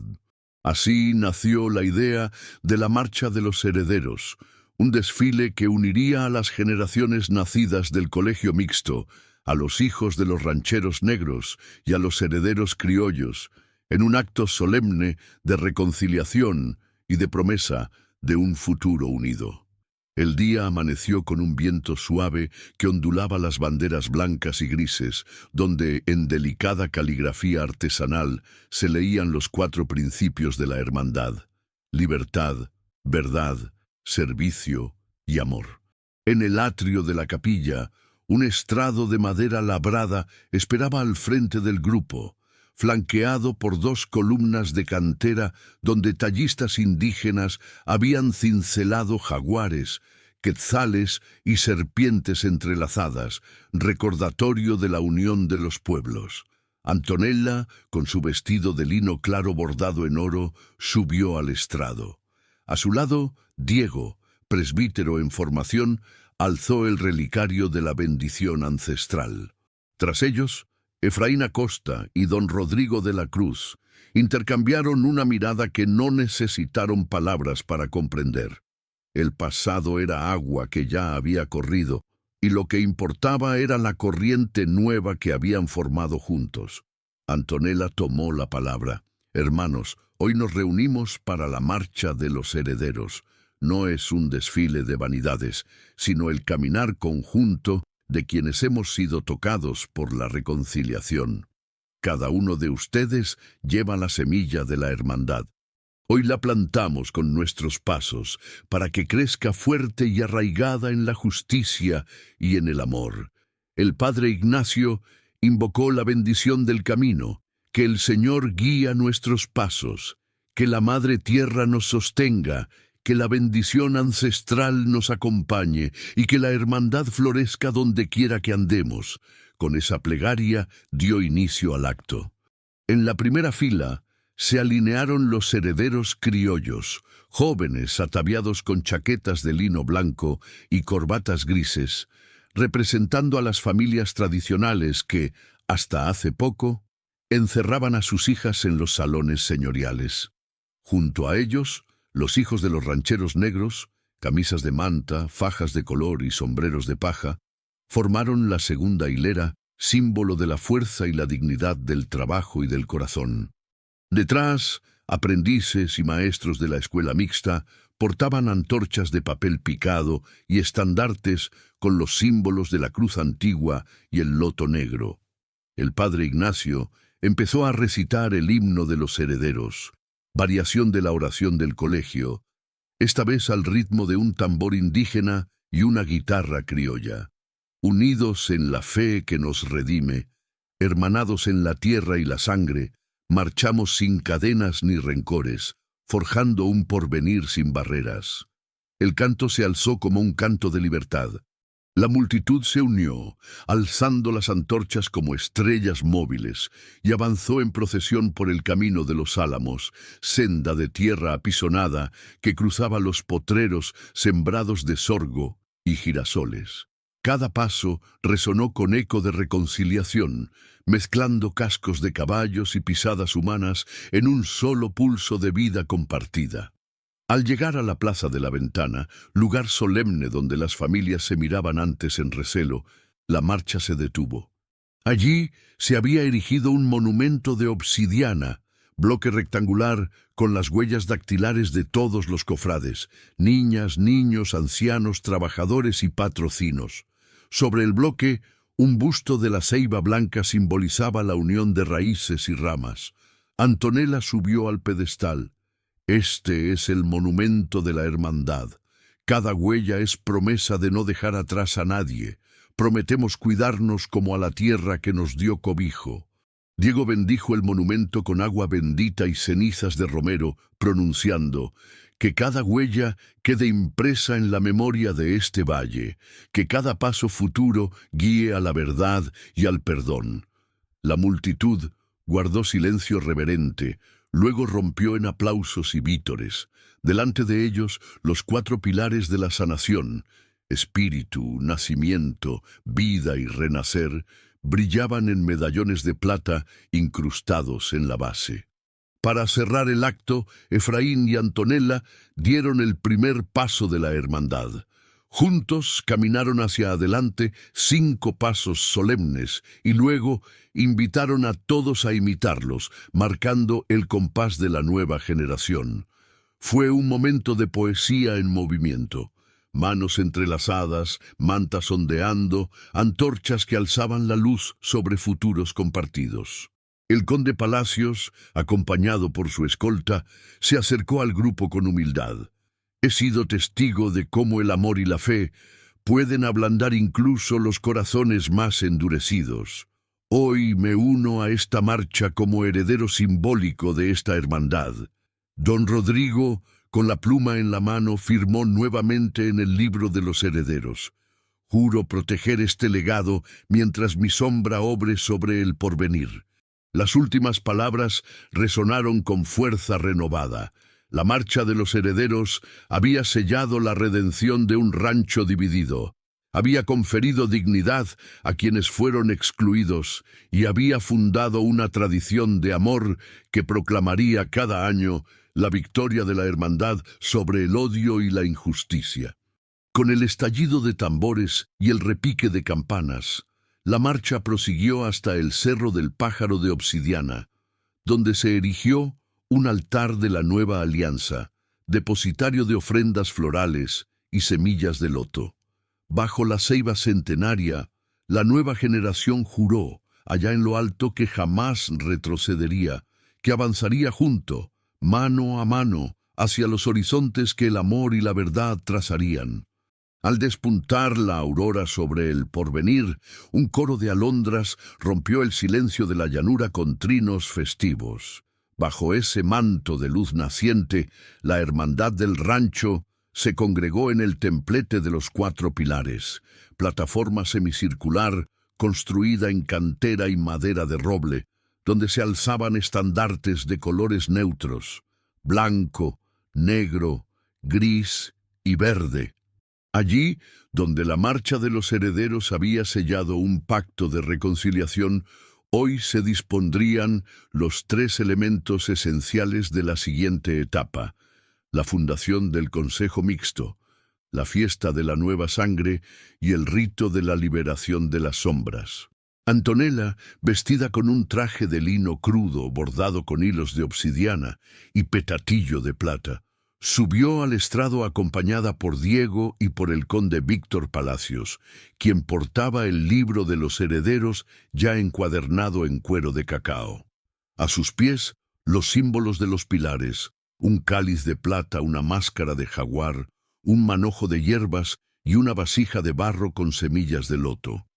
Así nació la idea de la Marcha de los Herederos, un desfile que uniría a las generaciones nacidas del colegio mixto, a los hijos de los rancheros negros y a los herederos criollos, en un acto solemne de reconciliación y de promesa de un futuro unido. El día amaneció con un viento suave que ondulaba las banderas blancas y grises, donde, en delicada caligrafía artesanal, se leían los 4 principios de la hermandad: libertad, verdad, servicio y amor. En el atrio de la capilla, un estrado de madera labrada esperaba al frente del grupo, flanqueado por 2 columnas de cantera donde tallistas indígenas habían cincelado jaguares, quetzales y serpientes entrelazadas, recordatorio de la unión de los pueblos. Antonella, con su vestido de lino claro bordado en oro, subió al estrado. A su lado, Diego, presbítero en formación, alzó el relicario de la bendición ancestral. Tras ellos, Efraín Acosta y don Rodrigo de la Cruz intercambiaron una mirada que no necesitaron palabras para comprender. El pasado era agua que ya había corrido, y lo que importaba era la corriente nueva que habían formado juntos. Antonella tomó la palabra. Hermanos, hoy nos reunimos para la Marcha de los Herederos. No es un desfile de vanidades, sino el caminar conjunto de quienes hemos sido tocados por la reconciliación. Cada uno de ustedes lleva la semilla de la hermandad. Hoy la plantamos con nuestros pasos para que crezca fuerte y arraigada en la justicia y en el amor. El padre Ignacio invocó la bendición del camino, que el Señor guía nuestros pasos, que la Madre Tierra nos sostenga, que la bendición ancestral nos acompañe y que la hermandad florezca donde quiera que andemos. Con esa plegaria dio inicio al acto. En la primera fila se alinearon los herederos criollos, jóvenes ataviados con chaquetas de lino blanco y corbatas grises, representando a las familias tradicionales que, hasta hace poco, encerraban a sus hijas en los salones señoriales. Junto a ellos, los hijos de los rancheros negros, camisas de manta, fajas de color y sombreros de paja, formaron la segunda hilera, símbolo de la fuerza y la dignidad del trabajo y del corazón. Detrás, aprendices y maestros de la escuela mixta portaban antorchas de papel picado y estandartes con los símbolos de la cruz antigua y el loto negro. El padre Ignacio empezó a recitar el himno de los herederos, variación de la oración del colegio, esta vez al ritmo de un tambor indígena y una guitarra criolla. Unidos en la fe que nos redime, hermanados en la tierra y la sangre, marchamos sin cadenas ni rencores, forjando un porvenir sin barreras. El canto se alzó como un canto de libertad. La multitud se unió, alzando las antorchas como estrellas móviles, y avanzó en procesión por el camino de los álamos, senda de tierra apisonada que cruzaba los potreros sembrados de sorgo y girasoles. Cada paso resonó con eco de reconciliación, mezclando cascos de caballos y pisadas humanas en un solo pulso de vida compartida. Al llegar a la Plaza de la Ventana, lugar solemne donde las familias se miraban antes en recelo, la marcha se detuvo. Allí se había erigido un monumento de obsidiana, bloque rectangular con las huellas dactilares de todos los cofrades, niñas, niños, ancianos, trabajadores y patrocinos. Sobre el bloque, un busto de la ceiba blanca simbolizaba la unión de raíces y ramas. Antonella subió al pedestal. Este es el monumento de la hermandad. Cada huella es promesa de no dejar atrás a nadie. Prometemos cuidarnos como a la tierra que nos dio cobijo. Diego bendijo el monumento con agua bendita y cenizas de romero, pronunciando: que cada huella quede impresa en la memoria de este valle, que cada paso futuro guíe a la verdad y al perdón. La multitud guardó silencio reverente, luego rompió en aplausos y vítores. Delante de ellos, los 4 pilares de la sanación, espíritu, nacimiento, vida y renacer, brillaban en medallones de plata incrustados en la base. Para cerrar el acto, Efraín y Antonella dieron el primer paso de la hermandad. Juntos caminaron hacia adelante 5 pasos solemnes y luego invitaron a todos a imitarlos, marcando el compás de la nueva generación. Fue un momento de poesía en movimiento. Manos entrelazadas, mantas ondeando, antorchas que alzaban la luz sobre futuros compartidos. El conde Palacios, acompañado por su escolta, se acercó al grupo con humildad. He sido testigo de cómo el amor y la fe pueden ablandar incluso los corazones más endurecidos. Hoy me uno a esta marcha como heredero simbólico de esta hermandad. Don Rodrigo, con la pluma en la mano, firmó nuevamente en el libro de los herederos. Juro proteger este legado mientras mi sombra obre sobre el porvenir. Las últimas palabras resonaron con fuerza renovada. La marcha de los herederos había sellado la redención de un rancho dividido. Había conferido dignidad a quienes fueron excluidos y había fundado una tradición de amor que proclamaría cada año la victoria de la hermandad sobre el odio y la injusticia. Con el estallido de tambores y el repique de campanas, la marcha prosiguió hasta el Cerro del Pájaro de Obsidiana, donde se erigió un altar de la nueva alianza, depositario de ofrendas florales y semillas de loto. Bajo la ceiba centenaria, la nueva generación juró, allá en lo alto, que jamás retrocedería, que avanzaría junto, mano a mano, hacia los horizontes que el amor y la verdad trazarían. Al despuntar la aurora sobre el porvenir, un coro de alondras rompió el silencio de la llanura con trinos festivos. Bajo ese manto de luz naciente, la hermandad del rancho se congregó en el templete de los 4 pilares, plataforma semicircular construida en cantera y madera de roble, donde se alzaban estandartes de colores neutros, blanco, negro, gris y verde. Allí, donde la marcha de los herederos había sellado un pacto de reconciliación, hoy se dispondrían los 3 elementos esenciales de la siguiente etapa: la fundación del Consejo Mixto, la fiesta de la nueva sangre y el rito de la liberación de las sombras. Antonella, vestida con un traje de lino crudo bordado con hilos de obsidiana y petatillo de plata, subió al estrado acompañada por Diego y por el conde Víctor Palacios, quien portaba el libro de los herederos ya encuadernado en cuero de cacao. A sus pies, los símbolos de los pilares: un cáliz de plata, una máscara de jaguar, un manojo de hierbas y una vasija de barro con semillas de loto.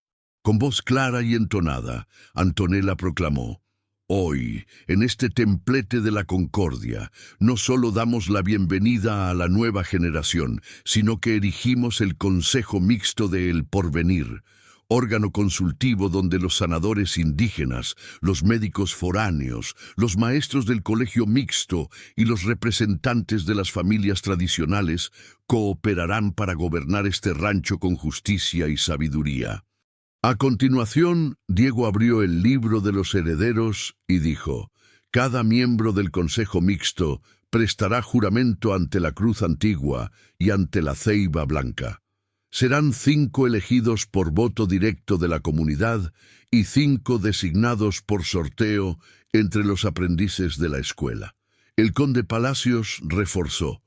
Con voz clara y entonada, Antonella proclamó: hoy, en este templete de la concordia, no solo damos la bienvenida a la nueva generación, sino que erigimos el Consejo Mixto de El Porvenir, órgano consultivo donde los sanadores indígenas, los médicos foráneos, los maestros del colegio mixto y los representantes de las familias tradicionales cooperarán para gobernar este rancho con justicia y sabiduría. A continuación, Diego abrió el libro de los herederos y dijo: cada miembro del Consejo Mixto prestará juramento ante la Cruz Antigua y ante la Ceiba Blanca. Serán 5 elegidos por voto directo de la comunidad y 5 designados por sorteo entre los aprendices de la escuela. El conde Palacios reforzó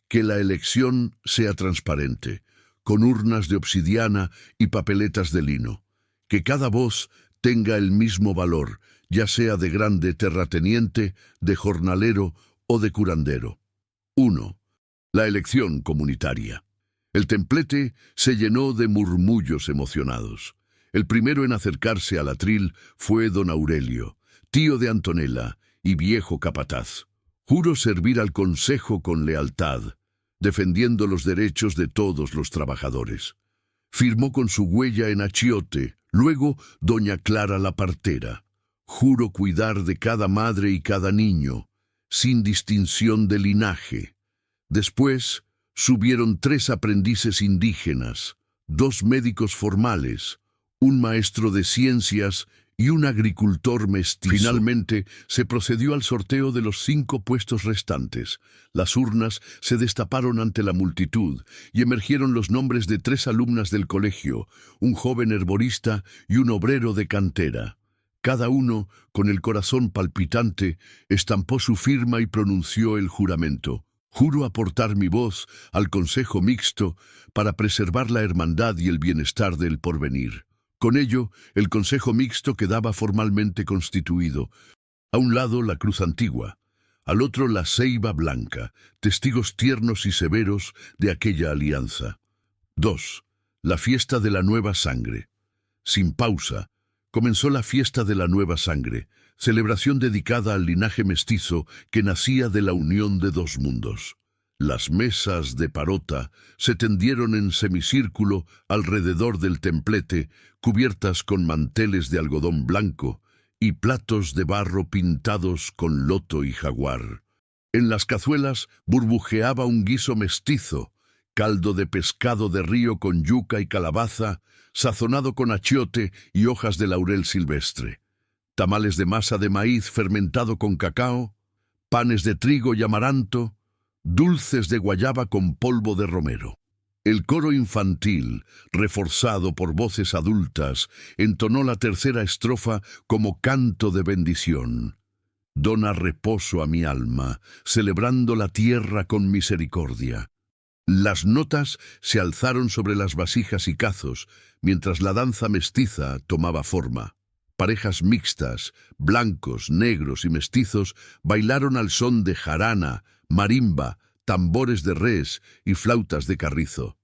que la elección sea transparente, con urnas de obsidiana y papeletas de lino, que cada voz tenga el mismo valor, ya sea de grande terrateniente, de jornalero o de curandero. 1. La elección comunitaria. El templete se llenó de murmullos emocionados. El primero en acercarse al atril fue don Aurelio, tío de Antonella y viejo capataz. Juro servir al consejo con lealtad, defendiendo los derechos de todos los trabajadores. Firmó con su huella en achiote, luego doña Clara la partera. Juro cuidar de cada madre y cada niño, sin distinción de linaje. Después subieron 3 aprendices indígenas, 2 médicos formales, un maestro de ciencias y un agricultor mestizo. Finalmente, se procedió al sorteo de los 5 puestos restantes. Las urnas se destaparon ante la multitud y emergieron los nombres de 3 alumnas del colegio, un joven herborista y un obrero de cantera. Cada uno, con el corazón palpitante, estampó su firma y pronunció el juramento. Juro aportar mi voz al Consejo Mixto para preservar la hermandad y el bienestar del porvenir. Con ello, el Consejo Mixto quedaba formalmente constituido. A un lado la Cruz Antigua, al otro la Ceiba Blanca, testigos tiernos y severos de aquella alianza. 2. La fiesta de la nueva sangre. Sin pausa, comenzó la fiesta de la nueva sangre, celebración dedicada al linaje mestizo que nacía de la unión de 2 mundos. Las mesas de parota se tendieron en semicírculo alrededor del templete, cubiertas con manteles de algodón blanco y platos de barro pintados con loto y jaguar. En las cazuelas burbujeaba un guiso mestizo, caldo de pescado de río con yuca y calabaza, sazonado con achiote y hojas de laurel silvestre. Tamales de masa de maíz fermentado con cacao, panes de trigo y amaranto, dulces de guayaba con polvo de romero. El coro infantil, reforzado por voces adultas, entonó la tercera estrofa como canto de bendición. Dona reposo a mi alma, celebrando la tierra con misericordia. Las notas se alzaron sobre las vasijas y cazos, mientras la danza mestiza tomaba forma. Parejas mixtas, blancos, negros y mestizos, bailaron al son de jarana, marimba, tambores de res y flautas de carrizo.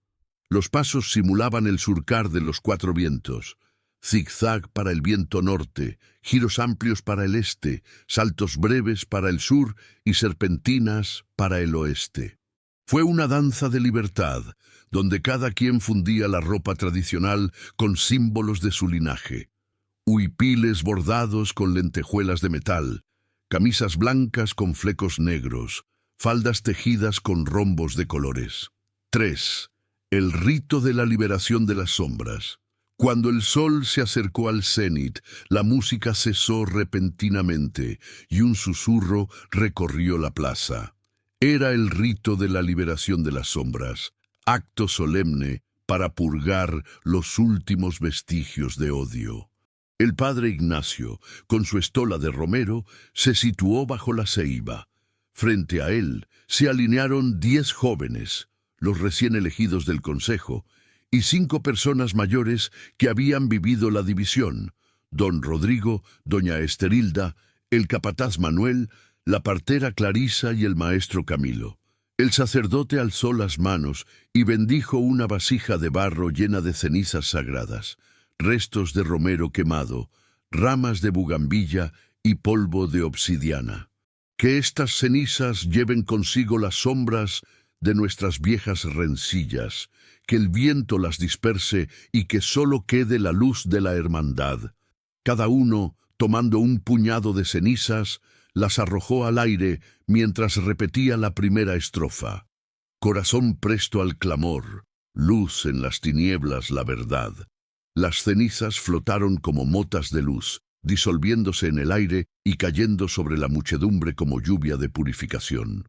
Los pasos simulaban el surcar de los 4 vientos. Zigzag para el viento norte, giros amplios para el este, saltos breves para el sur y serpentinas para el oeste. Fue una danza de libertad, donde cada quien fundía la ropa tradicional con símbolos de su linaje. Huipiles bordados con lentejuelas de metal, camisas blancas con flecos negros, faldas tejidas con rombos de colores. 3. El rito de la liberación de las sombras. Cuando el sol se acercó al cenit, la música cesó repentinamente y un susurro recorrió la plaza. Era el rito de la liberación de las sombras, acto solemne para purgar los últimos vestigios de odio. El padre Ignacio, con su estola de romero, se situó bajo la ceiba. Frente a él se alinearon 10 jóvenes, los recién elegidos del consejo, y 5 personas mayores que habían vivido la división: don Rodrigo, doña Esterilda, el capataz Manuel, la partera Clarisa y el maestro Camilo. El sacerdote alzó las manos y bendijo una vasija de barro llena de cenizas sagradas, restos de romero quemado, ramas de bugambilla y polvo de obsidiana. Que estas cenizas lleven consigo las sombras de nuestras viejas rencillas, que el viento las disperse y que solo quede la luz de la hermandad. Cada uno, tomando un puñado de cenizas, las arrojó al aire mientras repetía la primera estrofa. Corazón presto al clamor, luz en las tinieblas la verdad. Las cenizas flotaron como motas de luz, disolviéndose en el aire y cayendo sobre la muchedumbre como lluvia de purificación.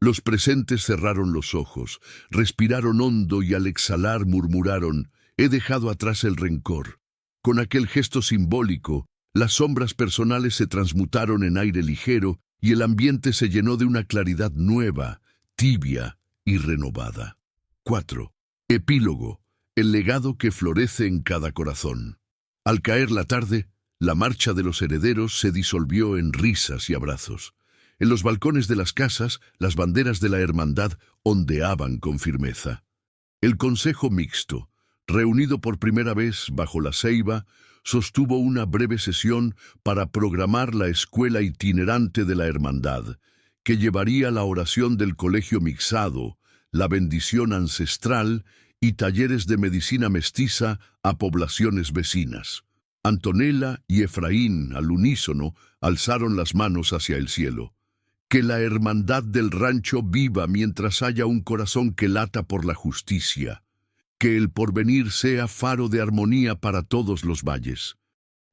Los presentes cerraron los ojos, respiraron hondo y al exhalar murmuraron: «He dejado atrás el rencor». Con aquel gesto simbólico, las sombras personales se transmutaron en aire ligero y el ambiente se llenó de una claridad nueva, tibia y renovada. 4. Epílogo. El legado que florece en cada corazón. Al caer la tarde, la marcha de los herederos se disolvió en risas y abrazos. En los balcones de las casas, las banderas de la hermandad ondeaban con firmeza. El Consejo Mixto, reunido por primera vez bajo la ceiba, sostuvo una breve sesión para programar la escuela itinerante de la hermandad, que llevaría la oración del colegio mixado, la bendición ancestral y talleres de medicina mestiza a poblaciones vecinas. Antonella y Efraín, al unísono, alzaron las manos hacia el cielo. Que la hermandad del rancho viva mientras haya un corazón que lata por la justicia. Que el porvenir sea faro de armonía para todos los valles.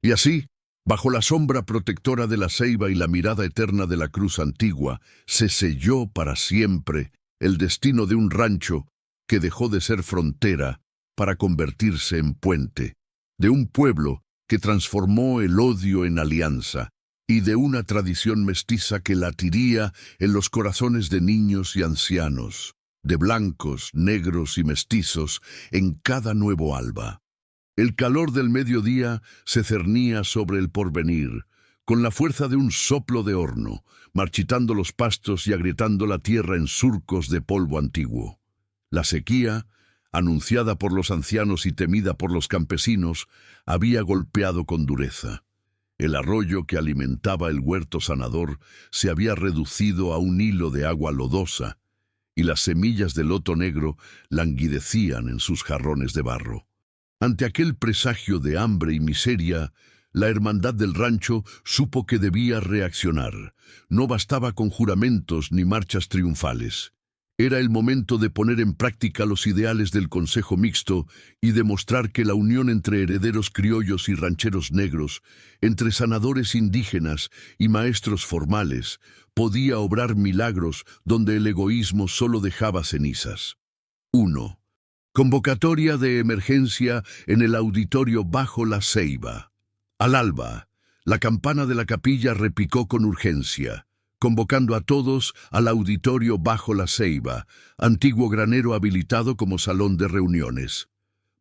Y así, bajo la sombra protectora de la ceiba y la mirada eterna de la cruz antigua, se selló para siempre el destino de un rancho que dejó de ser frontera para convertirse en puente, de un pueblo que transformó el odio en alianza, y de una tradición mestiza que latiría en los corazones de niños y ancianos, de blancos, negros y mestizos en cada nuevo alba. El calor del mediodía se cernía sobre el porvenir, con la fuerza de un soplo de horno, marchitando los pastos y agrietando la tierra en surcos de polvo antiguo. La sequía, anunciada por los ancianos y temida por los campesinos, había golpeado con dureza. El arroyo que alimentaba el huerto sanador se había reducido a un hilo de agua lodosa, y las semillas de loto negro languidecían en sus jarrones de barro. Ante aquel presagio de hambre y miseria, la hermandad del rancho supo que debía reaccionar. No bastaba con juramentos ni marchas triunfales. Era el momento de poner en práctica los ideales del Consejo Mixto y demostrar que la unión entre herederos criollos y rancheros negros, entre sanadores indígenas y maestros formales, podía obrar milagros donde el egoísmo solo dejaba cenizas. 1. Convocatoria de emergencia en el auditorio bajo la ceiba. Al alba, la campana de la capilla repicó con urgencia, convocando a todos al auditorio bajo la ceiba, antiguo granero habilitado como salón de reuniones.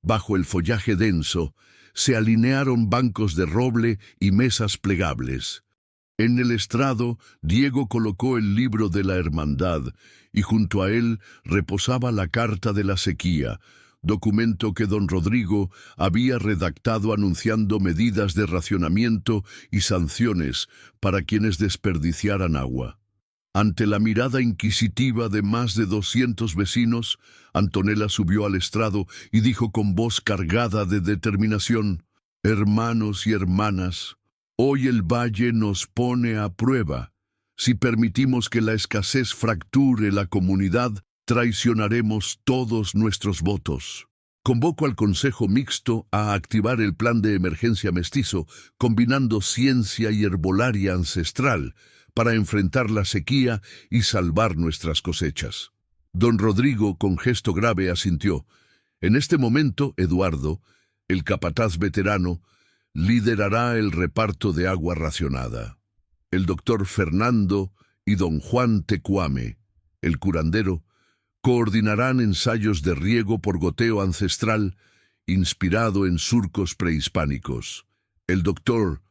Bajo el follaje denso, se alinearon bancos de roble y mesas plegables. En el estrado, Diego colocó el libro de la hermandad, y junto a él reposaba la carta de la sequía, documento que don Rodrigo había redactado anunciando medidas de racionamiento y sanciones para quienes desperdiciaran agua. Ante la mirada inquisitiva de más de 200 vecinos, Antonella subió al estrado y dijo con voz cargada de determinación: «Hermanos y hermanas, hoy el valle nos pone a prueba. Si permitimos que la escasez fracture la comunidad, traicionaremos todos nuestros votos. Convoco al Consejo Mixto a activar el plan de emergencia mestizo, combinando ciencia y herbolaria ancestral para enfrentar la sequía y salvar nuestras cosechas». Don Rodrigo, con gesto grave, asintió. En este momento, Eduardo, el capataz veterano, liderará el reparto de agua racionada. El doctor Fernando y don Juan Tecuame, el curandero, coordinarán ensayos de riego por goteo ancestral inspirado en surcos prehispánicos. El doctor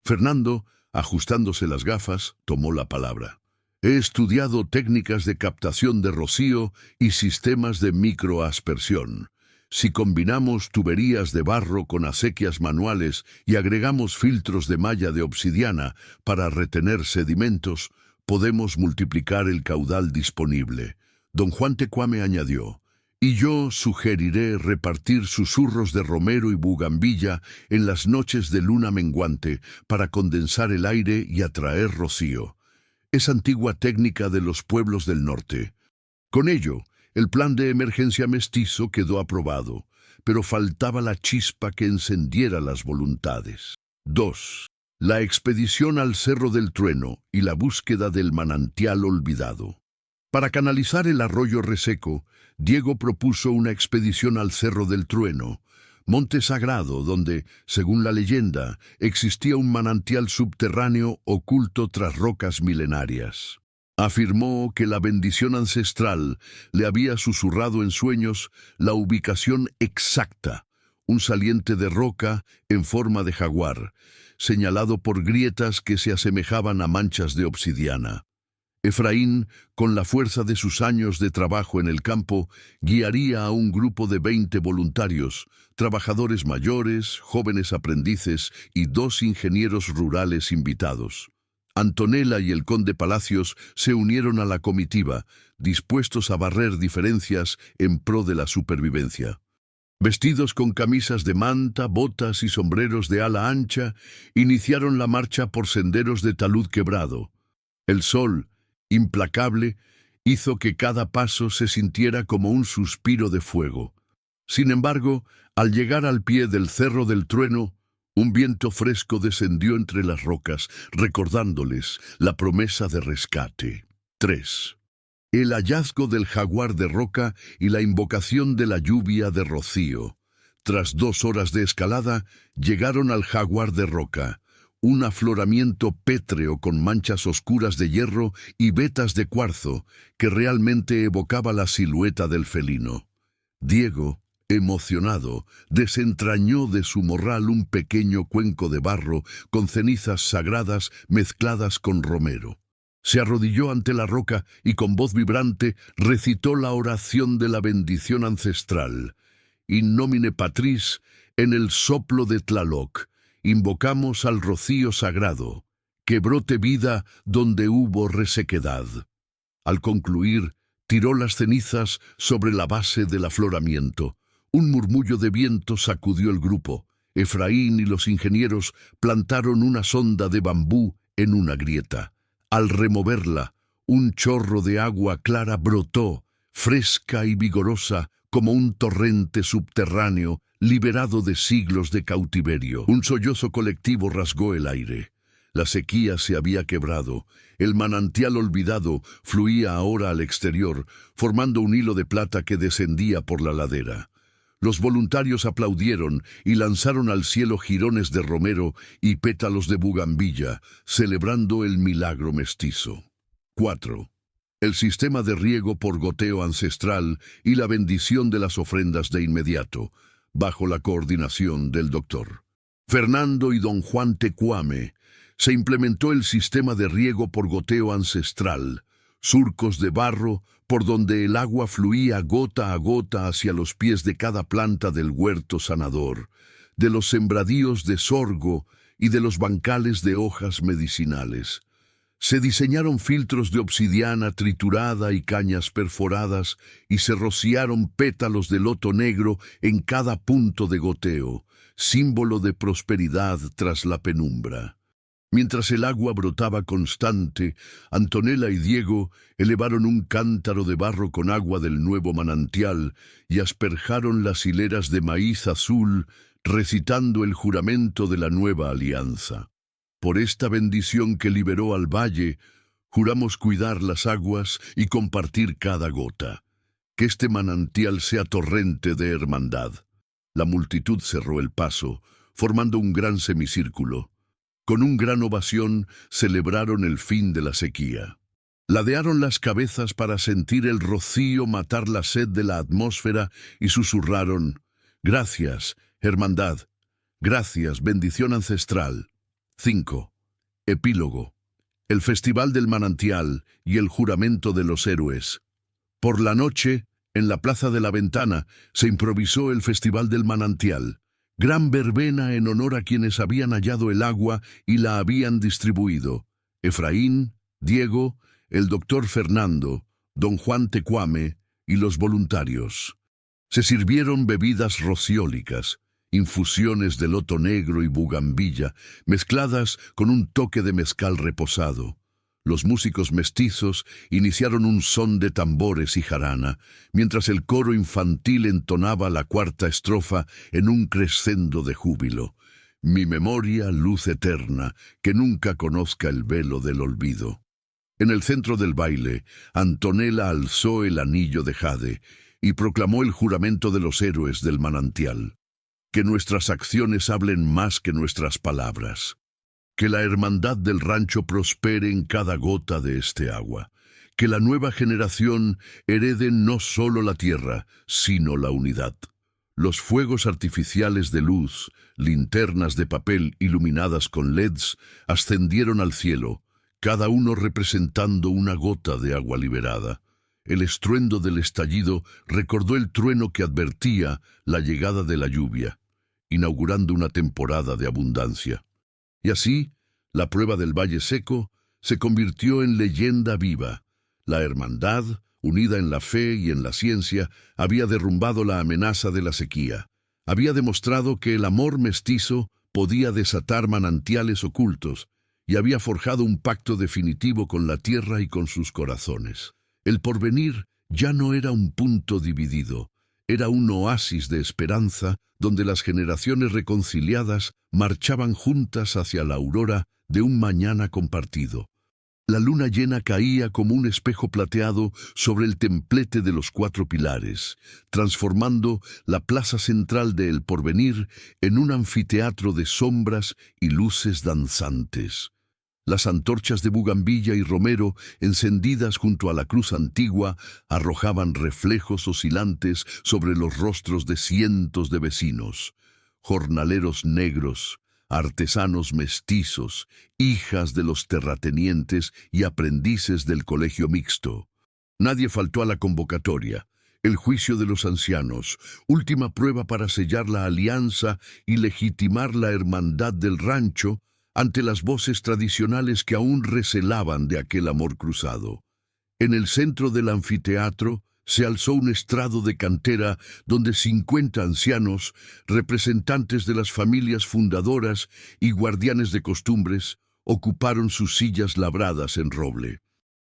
Fernando, ajustándose las gafas, tomó la palabra. He estudiado técnicas de captación de rocío y sistemas de microaspersión. Si combinamos tuberías de barro con acequias manuales y agregamos filtros de malla de obsidiana para retener sedimentos, podemos multiplicar el caudal disponible. Don Juan Tecuame añadió: «Y yo sugeriré repartir susurros de romero y bugambilla en las noches de luna menguante para condensar el aire y atraer rocío. Es antigua técnica de los pueblos del norte». Con ello, el plan de emergencia mestizo quedó aprobado, pero faltaba la chispa que encendiera las voluntades. 2. La expedición al Cerro del Trueno y la búsqueda del manantial olvidado. Para canalizar el arroyo reseco, Diego propuso una expedición al Cerro del Trueno, monte sagrado donde, según la leyenda, existía un manantial subterráneo oculto tras rocas milenarias. Afirmó que la bendición ancestral le había susurrado en sueños la ubicación exacta, un saliente de roca en forma de jaguar, señalado por grietas que se asemejaban a manchas de obsidiana. Efraín, con la fuerza de sus años de trabajo en el campo, guiaría a un grupo de 20 voluntarios, trabajadores mayores, jóvenes aprendices y 2 ingenieros rurales invitados. Antonella y el conde Palacios se unieron a la comitiva, dispuestos a barrer diferencias en pro de la supervivencia. Vestidos con camisas de manta, botas y sombreros de ala ancha, iniciaron la marcha por senderos de talud quebrado. El sol, implacable, hizo que cada paso se sintiera como un suspiro de fuego. Sin embargo, al llegar al pie del Cerro del Trueno, un viento fresco descendió entre las rocas, recordándoles la promesa de rescate. 3. El hallazgo del jaguar de roca y la invocación de la lluvia de rocío. Tras 2 horas de escalada, llegaron al jaguar de roca, un afloramiento pétreo con manchas oscuras de hierro y vetas de cuarzo que realmente evocaba la silueta del felino. Diego, emocionado, desentrañó de su morral un pequeño cuenco de barro con cenizas sagradas mezcladas con romero. Se arrodilló ante la roca y con voz vibrante recitó la oración de la bendición ancestral. In nomine Patris, en el soplo de Tlaloc, invocamos al rocío sagrado, que brote vida donde hubo resequedad. Al concluir, tiró las cenizas sobre la base del afloramiento. Un murmullo de viento sacudió el grupo. Efraín y los ingenieros plantaron una sonda de bambú en una grieta. Al removerla, un chorro de agua clara brotó, fresca y vigorosa, como un torrente subterráneo liberado de siglos de cautiverio. Un sollozo colectivo rasgó el aire. La sequía se había quebrado. El manantial olvidado fluía ahora al exterior, formando un hilo de plata que descendía por la ladera. Los voluntarios aplaudieron y lanzaron al cielo jirones de romero y pétalos de bugambilla, celebrando el milagro mestizo. 4. El sistema de riego por goteo ancestral y la bendición de las ofrendas de inmediato, bajo la coordinación del Dr. Fernando y don Juan Tecuame, se implementó el sistema de riego por goteo ancestral, surcos de barro por donde el agua fluía gota a gota hacia los pies de cada planta del huerto sanador, de los sembradíos de sorgo y de los bancales de hojas medicinales. Se diseñaron filtros de obsidiana triturada y cañas perforadas y se rociaron pétalos de loto negro en cada punto de goteo, símbolo de prosperidad tras la penumbra. Mientras el agua brotaba constante, Antonella y Diego elevaron un cántaro de barro con agua del nuevo manantial y asperjaron las hileras de maíz azul, recitando el juramento de la nueva alianza. Por esta bendición que liberó al valle, juramos cuidar las aguas y compartir cada gota. Que este manantial sea torrente de hermandad. La multitud cerró el paso, formando un gran semicírculo. Con un gran ovación celebraron el fin de la sequía. Ladearon las cabezas para sentir el rocío matar la sed de la atmósfera y susurraron: «Gracias, hermandad. Gracias, bendición ancestral». 5. Epílogo. El Festival del Manantial y el Juramento de los Héroes. Por la noche, en la Plaza de la Ventana, se improvisó el Festival del Manantial. Gran verbena en honor a quienes habían hallado el agua y la habían distribuido. Efraín, Diego, el doctor Fernando, don Juan Tecuame y los voluntarios. Se sirvieron bebidas rociólicas, infusiones de loto negro y bugambilla, mezcladas con un toque de mezcal reposado. Los músicos mestizos iniciaron un son de tambores y jarana, mientras el coro infantil entonaba la cuarta estrofa en un crescendo de júbilo. Mi memoria, luz eterna, que nunca conozca el velo del olvido. En el centro del baile, Antonella alzó el anillo de jade y proclamó el juramento de los héroes del manantial. Que nuestras acciones hablen más que nuestras palabras. Que la hermandad del rancho prospere en cada gota de este agua. Que la nueva generación herede no solo la tierra, sino la unidad. Los fuegos artificiales de luz, linternas de papel iluminadas con LEDs, ascendieron al cielo, cada uno representando una gota de agua liberada. El estruendo del estallido recordó el trueno que advertía la llegada de la lluvia, inaugurando una temporada de abundancia. Y así, la prueba del Valle Seco se convirtió en leyenda viva. La hermandad, unida en la fe y en la ciencia, había derrumbado la amenaza de la sequía. Había demostrado que el amor mestizo podía desatar manantiales ocultos y había forjado un pacto definitivo con la tierra y con sus corazones. El porvenir ya no era un punto dividido, era un oasis de esperanza donde las generaciones reconciliadas marchaban juntas hacia la aurora de un mañana compartido. La luna llena caía como un espejo plateado sobre el templete de los 4 pilares, transformando la plaza central de El Porvenir en un anfiteatro de sombras y luces danzantes. Las antorchas de bugambilla y romero, encendidas junto a la cruz antigua, arrojaban reflejos oscilantes sobre los rostros de cientos de vecinos, jornaleros negros, artesanos mestizos, hijas de los terratenientes y aprendices del colegio mixto. Nadie faltó a la convocatoria. El juicio de los ancianos, última prueba para sellar la alianza y legitimar la hermandad del rancho ante las voces tradicionales que aún recelaban de aquel amor cruzado. En el centro del anfiteatro se alzó un estrado de cantera donde 50 ancianos, representantes de las familias fundadoras y guardianes de costumbres, ocuparon sus sillas labradas en roble.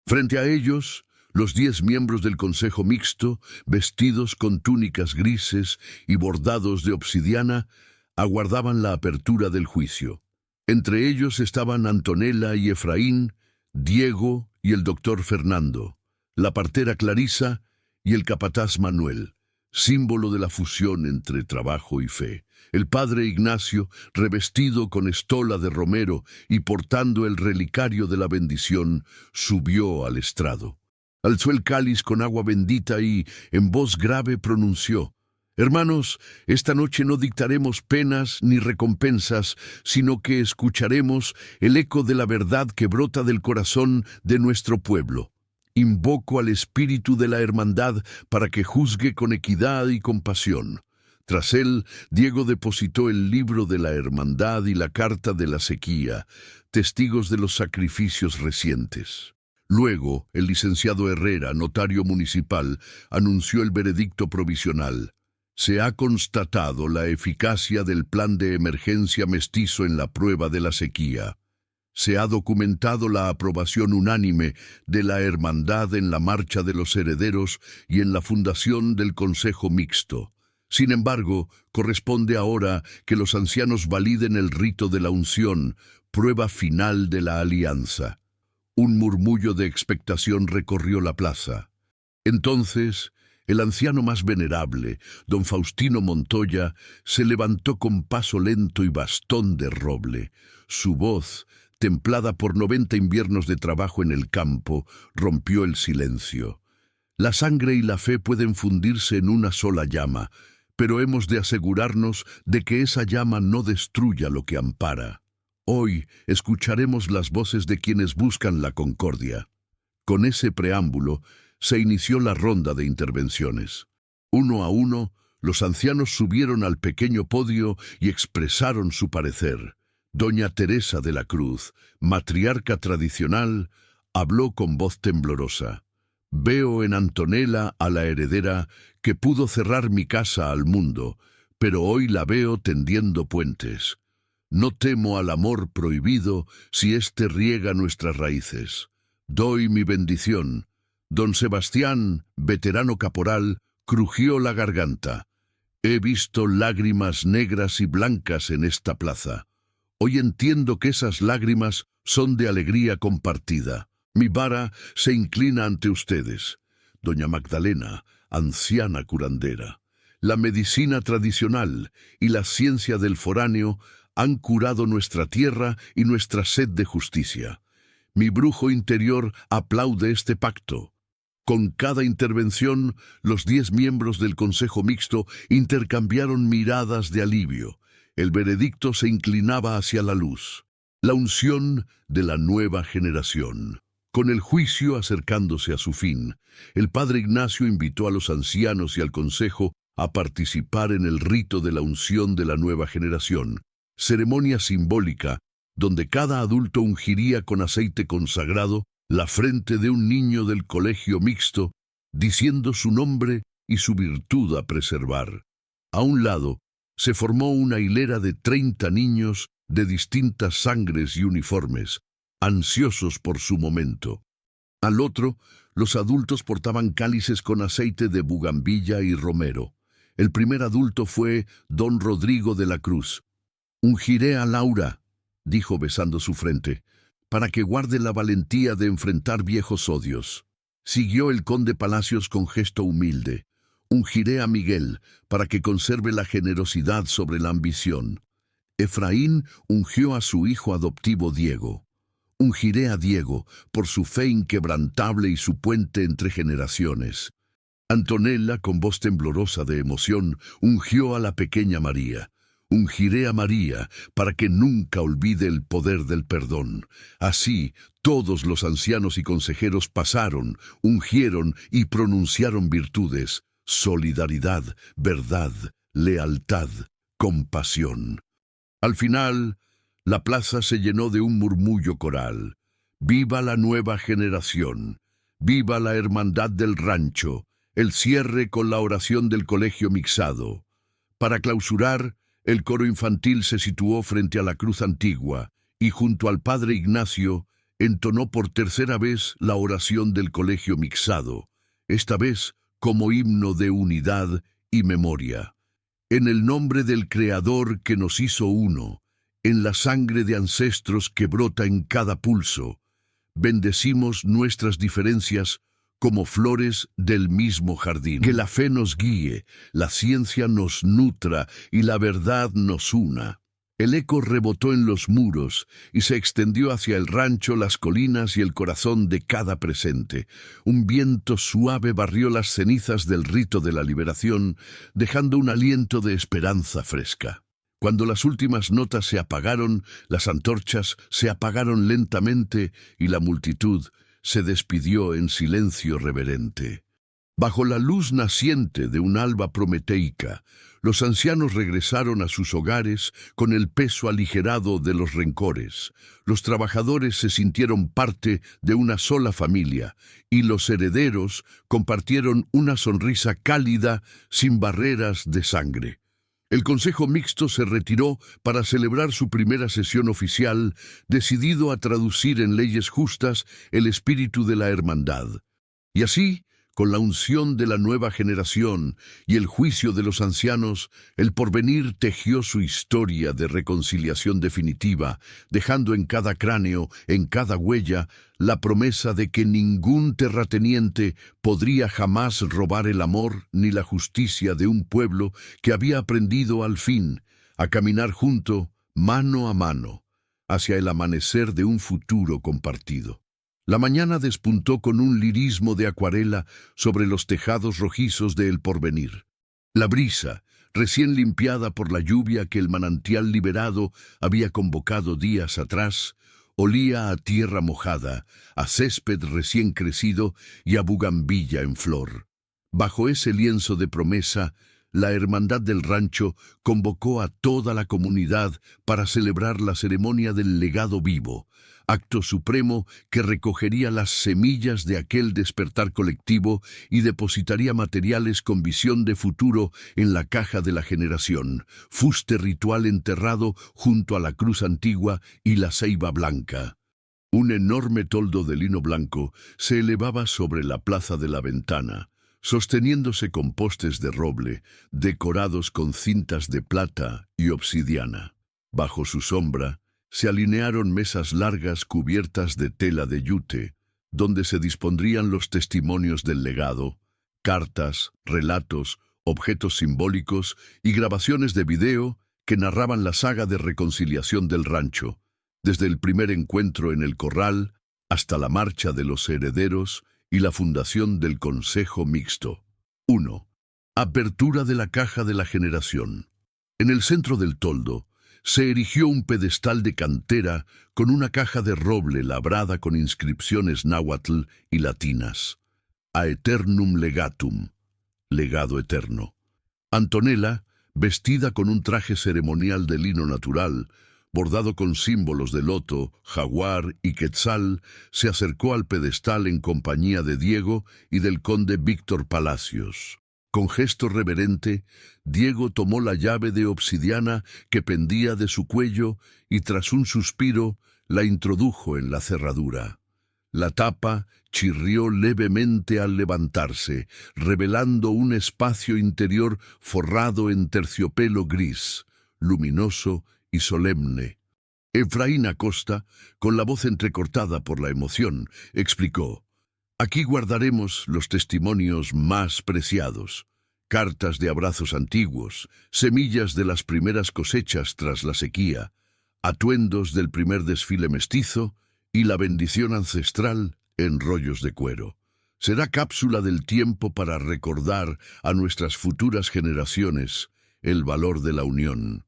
Frente a ellos, los 10 miembros del Consejo Mixto, vestidos con túnicas grises y bordados de obsidiana, aguardaban la apertura del juicio. Entre ellos estaban Antonella y Efraín, Diego y el doctor Fernando, la partera Clarisa y el capataz Manuel, símbolo de la fusión entre trabajo y fe. El padre Ignacio, revestido con estola de romero y portando el relicario de la bendición, subió al estrado. Alzó el cáliz con agua bendita y, en voz grave, pronunció: Hermanos, esta noche no dictaremos penas ni recompensas, sino que escucharemos el eco de la verdad que brota del corazón de nuestro pueblo. Invoco al espíritu de la hermandad para que juzgue con equidad y compasión. Tras él, Diego depositó el libro de la hermandad y la carta de la sequía, testigos de los sacrificios recientes. Luego, el licenciado Herrera, notario municipal, anunció el veredicto provisional. Se ha constatado la eficacia del plan de emergencia mestizo en la prueba de la sequía. Se ha documentado la aprobación unánime de la hermandad en la marcha de los herederos y en la fundación del Consejo Mixto. Sin embargo, corresponde ahora que los ancianos validen el rito de la unción, prueba final de la alianza. Un murmullo de expectación recorrió la plaza. Entonces, el anciano más venerable, don Faustino Montoya, se levantó con paso lento y bastón de roble. Su voz, templada por 90 inviernos de trabajo en el campo, rompió el silencio. La sangre y la fe pueden fundirse en una sola llama, pero hemos de asegurarnos de que esa llama no destruya lo que ampara. Hoy escucharemos las voces de quienes buscan la concordia. Con ese preámbulo, se inició la ronda de intervenciones. Uno a uno, los ancianos subieron al pequeño podio y expresaron su parecer. Doña Teresa de la Cruz, matriarca tradicional, habló con voz temblorosa. Veo en Antonella a la heredera que pudo cerrar mi casa al mundo, pero hoy la veo tendiendo puentes. No temo al amor prohibido si éste riega nuestras raíces. Doy mi bendición. Don Sebastián, veterano caporal, crujió la garganta. He visto lágrimas negras y blancas en esta plaza. Hoy entiendo que esas lágrimas son de alegría compartida. Mi vara se inclina ante ustedes. Doña Magdalena, anciana curandera. La medicina tradicional y la ciencia del foráneo han curado nuestra tierra y nuestra sed de justicia. Mi brujo interior aplaude este pacto. Con cada intervención, los 10 miembros del Consejo Mixto intercambiaron miradas de alivio. El veredicto se inclinaba hacia la luz, la unción de la nueva generación. Con el juicio acercándose a su fin, el padre Ignacio invitó a los ancianos y al Consejo a participar en el rito de la unción de la nueva generación, ceremonia simbólica donde cada adulto ungiría con aceite consagrado la frente de un niño del colegio mixto, diciendo su nombre y su virtud a preservar. A un lado, se formó una hilera de 30 niños de distintas sangres y uniformes, ansiosos por su momento. Al otro, los adultos portaban cálices con aceite de bugambilla y romero. El primer adulto fue don Rodrigo de la Cruz. «Ungiré a Laura», dijo besando su frente, «para que guarde la valentía de enfrentar viejos odios». Siguió el conde Palacios con gesto humilde. «Ungiré a Miguel para que conserve la generosidad sobre la ambición». Efraín ungió a su hijo adoptivo Diego. «Ungiré a Diego por su fe inquebrantable y su puente entre generaciones». Antonella, con voz temblorosa de emoción, ungió a la pequeña María. «Ungiré a María para que nunca olvide el poder del perdón». Así, todos los ancianos y consejeros pasaron, ungieron y pronunciaron virtudes: solidaridad, verdad, lealtad, compasión. Al final, la plaza se llenó de un murmullo coral. «Viva la nueva generación! ¡Viva la hermandad del rancho!». El cierre con la oración del colegio mixado. Para clausurar, el coro infantil se situó frente a la cruz antigua y junto al padre Ignacio entonó por tercera vez la oración del colegio mixado, esta vez como himno de unidad y memoria. En el nombre del Creador que nos hizo uno, en la sangre de ancestros que brota en cada pulso, bendecimos nuestras diferencias como flores del mismo jardín. Que la fe nos guíe, la ciencia nos nutra y la verdad nos una. El eco rebotó en los muros y se extendió hacia el rancho, las colinas y el corazón de cada presente. Un viento suave barrió las cenizas del rito de la liberación, dejando un aliento de esperanza fresca. Cuando las últimas notas se apagaron, las antorchas se apagaron lentamente y la multitud se despidió en silencio reverente. Bajo la luz naciente de un alba prometeica, los ancianos regresaron a sus hogares con el peso aligerado de los rencores. Los trabajadores se sintieron parte de una sola familia y los herederos compartieron una sonrisa cálida sin barreras de sangre. El Consejo Mixto se retiró para celebrar su primera sesión oficial, decidido a traducir en leyes justas el espíritu de la hermandad. Y así, con la unción de la nueva generación y el juicio de los ancianos, el porvenir tejió su historia de reconciliación definitiva, dejando en cada cráneo, en cada huella, la promesa de que ningún terrateniente podría jamás robar el amor ni la justicia de un pueblo que había aprendido al fin a caminar junto, mano a mano, hacia el amanecer de un futuro compartido. La mañana despuntó con un lirismo de acuarela sobre los tejados rojizos de El Porvenir. La brisa, recién limpiada por la lluvia que el manantial liberado había convocado días atrás, olía a tierra mojada, a césped recién crecido y a bugambilla en flor. Bajo ese lienzo de promesa, la Hermandad del Rancho convocó a toda la comunidad para celebrar la ceremonia del legado vivo, acto supremo que recogería las semillas de aquel despertar colectivo y depositaría materiales con visión de futuro en la caja de la generación, fuste ritual enterrado junto a la cruz antigua y la ceiba blanca. Un enorme toldo de lino blanco se elevaba sobre la plaza de la ventana, sosteniéndose con postes de roble, decorados con cintas de plata y obsidiana. Bajo su sombra, se alinearon mesas largas cubiertas de tela de yute, donde se dispondrían los testimonios del legado, cartas, relatos, objetos simbólicos y grabaciones de video que narraban la saga de reconciliación del rancho, desde el primer encuentro en el corral hasta la marcha de los herederos y la fundación del Consejo Mixto. 1. Apertura de la caja de la generación. En el centro del toldo se erigió un pedestal de cantera con una caja de roble labrada con inscripciones náhuatl y latinas. Aeternum legatum, legado eterno. Antonella, vestida con un traje ceremonial de lino natural, bordado con símbolos de loto, jaguar y quetzal, se acercó al pedestal en compañía de Diego y del conde Víctor Palacios. Con gesto reverente, Diego tomó la llave de obsidiana que pendía de su cuello y tras un suspiro la introdujo en la cerradura. La tapa chirrió levemente al levantarse, revelando un espacio interior forrado en terciopelo gris, luminoso y solemne. Efraín Acosta, con la voz entrecortada por la emoción, explicó: «Aquí guardaremos los testimonios más preciados, cartas de abrazos antiguos, semillas de las primeras cosechas tras la sequía, atuendos del primer desfile mestizo y la bendición ancestral en rollos de cuero. Será cápsula del tiempo para recordar a nuestras futuras generaciones el valor de la unión».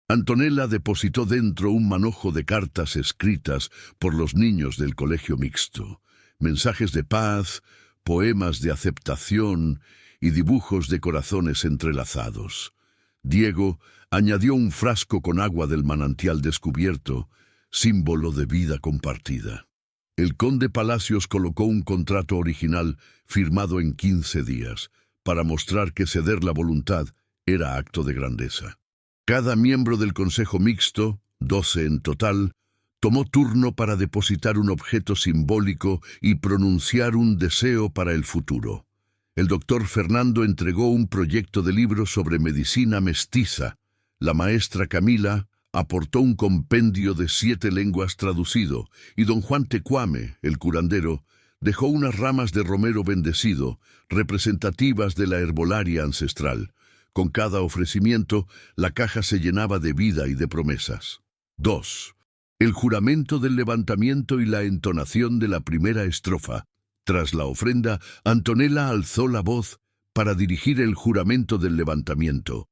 Antonella depositó dentro un manojo de cartas escritas por los niños del colegio mixto, mensajes de paz, poemas de aceptación y dibujos de corazones entrelazados. Diego añadió un frasco con agua del manantial descubierto, símbolo de vida compartida. El conde Palacios colocó un contrato original firmado en 15 días, para mostrar que ceder la voluntad era acto de grandeza. Cada miembro del Consejo Mixto, 12 en total, tomó turno para depositar un objeto simbólico y pronunciar un deseo para el futuro. El doctor Fernando entregó un proyecto de libro sobre medicina mestiza. La maestra Camila aportó un compendio de 7 lenguas traducido, y don Juan Tecuame, el curandero, dejó unas ramas de romero bendecido, representativas de la herbolaria ancestral. Con cada ofrecimiento, la caja se llenaba de vida y de promesas. 2. El juramento del levantamiento y la entonación de la primera estrofa. Tras la ofrenda, Antonella alzó la voz para dirigir el juramento del levantamiento.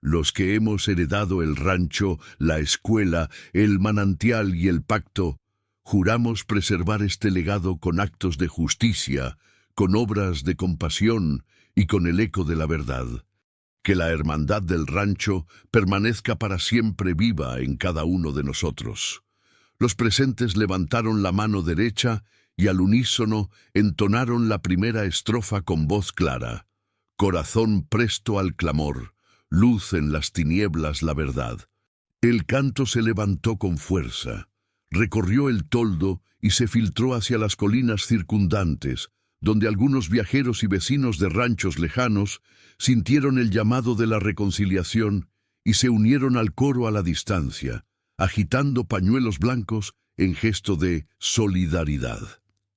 Los que hemos heredado el rancho, la escuela, el manantial y el pacto, juramos preservar este legado con actos de justicia, con obras de compasión y con el eco de la verdad. Que la hermandad del rancho permanezca para siempre viva en cada uno de nosotros. Los presentes levantaron la mano derecha y al unísono entonaron la primera estrofa con voz clara. Corazón presto al clamor, luz en las tinieblas la verdad. El canto se levantó con fuerza, recorrió el toldo y se filtró hacia las colinas circundantes, donde algunos viajeros y vecinos de ranchos lejanos sintieron el llamado de la reconciliación y se unieron al coro a la distancia, agitando pañuelos blancos en gesto de solidaridad.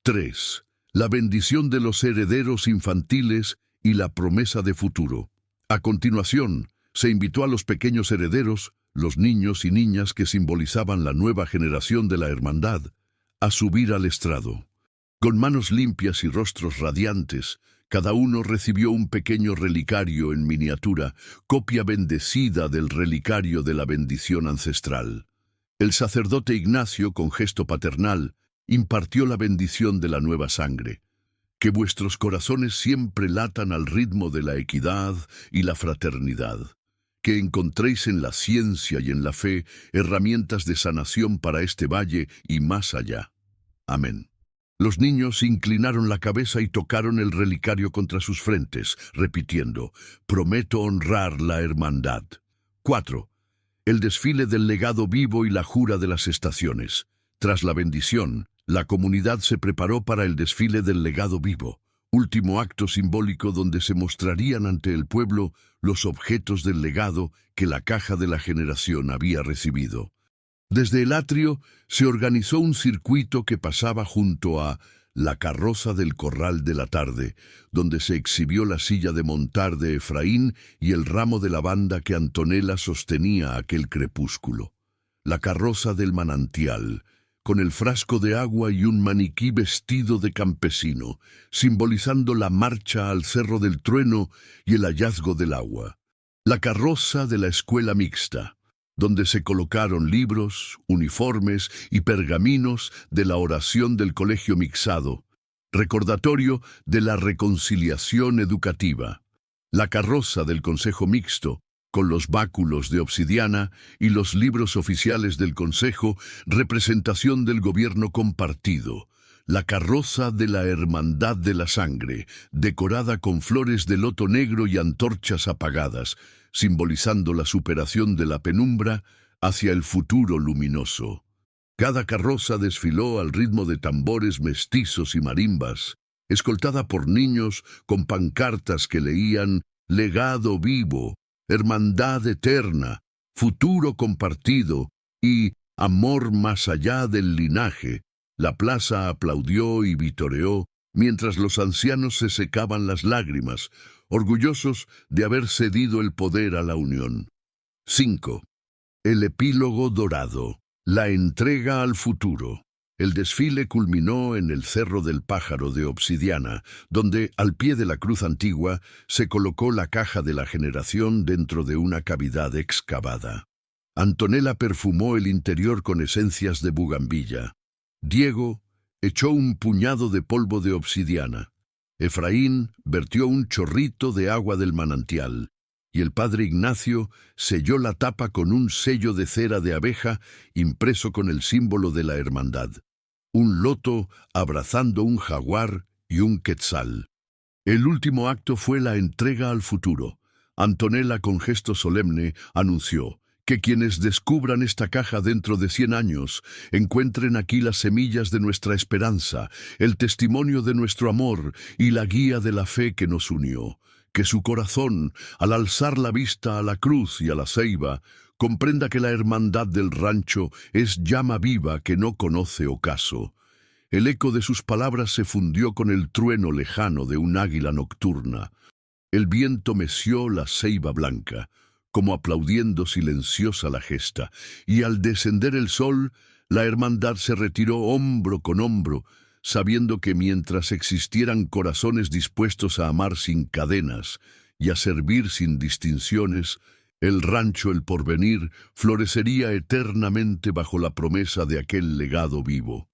3. La bendición de los herederos infantiles y la promesa de futuro. A continuación, se invitó a los pequeños herederos, los niños y niñas que simbolizaban la nueva generación de la hermandad, a subir al estrado. Con manos limpias y rostros radiantes, cada uno recibió un pequeño relicario en miniatura, copia bendecida del relicario de la bendición ancestral. El sacerdote Ignacio, con gesto paternal, impartió la bendición de la nueva sangre. Que vuestros corazones siempre latan al ritmo de la equidad y la fraternidad. que encontréis en la ciencia y en la fe herramientas de sanación para este valle y más allá. Amén. Los niños inclinaron la cabeza y tocaron el relicario contra sus frentes, repitiendo: prometo honrar la hermandad. 4. El desfile del legado vivo y la jura de las estaciones. Tras la bendición, la comunidad se preparó para el desfile del legado vivo, último acto simbólico donde se mostrarían ante el pueblo los objetos del legado que la caja de la generación había recibido. Desde el atrio se organizó un circuito que pasaba junto a la carroza del corral de la tarde, donde se exhibió la silla de montar de Efraín y el ramo de lavanda que Antonella sostenía aquel crepúsculo. La carroza del manantial, con el frasco de agua y un maniquí vestido de campesino, simbolizando la marcha al Cerro del Trueno y el hallazgo del agua. La carroza de la escuela mixta, donde se colocaron libros, uniformes y pergaminos de la oración del colegio mixado, recordatorio de la reconciliación educativa. La carroza del consejo mixto, con los báculos de obsidiana y los libros oficiales del consejo, representación del gobierno compartido. La carroza de la Hermandad de la Sangre, decorada con flores de loto negro y antorchas apagadas, simbolizando la superación de la penumbra hacia el futuro luminoso. Cada carroza desfiló al ritmo de tambores mestizos y marimbas, escoltada por niños con pancartas que leían «Legado vivo», «Hermandad eterna», «Futuro compartido» y «Amor más allá del linaje». La plaza aplaudió y vitoreó, mientras los ancianos se secaban las lágrimas, orgullosos de haber cedido el poder a la unión. 5. El epílogo dorado. La entrega al futuro. El desfile culminó en el Cerro del Pájaro de obsidiana, donde, al pie de la cruz antigua, se colocó la caja de la generación dentro de una cavidad excavada. Antonella perfumó el interior con esencias de bugambilla. Diego echó un puñado de polvo de obsidiana. Efraín vertió un chorrito de agua del manantial, y el padre Ignacio selló la tapa con un sello de cera de abeja impreso con el símbolo de la hermandad, un loto abrazando un jaguar y un quetzal. El último acto fue la entrega al futuro. Antonella, con gesto solemne, anunció que quienes descubran esta caja dentro de 100 años encuentren aquí las semillas de nuestra esperanza, el testimonio de nuestro amor y la guía de la fe que nos unió. Que su corazón, al alzar la vista a la cruz y a la ceiba, comprenda que la hermandad del rancho es llama viva que no conoce ocaso. El eco de sus palabras se fundió con el trueno lejano de un águila nocturna. El viento meció la ceiba blanca, como aplaudiendo silenciosa la gesta, y al descender el sol, la hermandad se retiró hombro con hombro, sabiendo que mientras existieran corazones dispuestos a amar sin cadenas y a servir sin distinciones, el rancho El Porvenir florecería eternamente bajo la promesa de aquel legado vivo.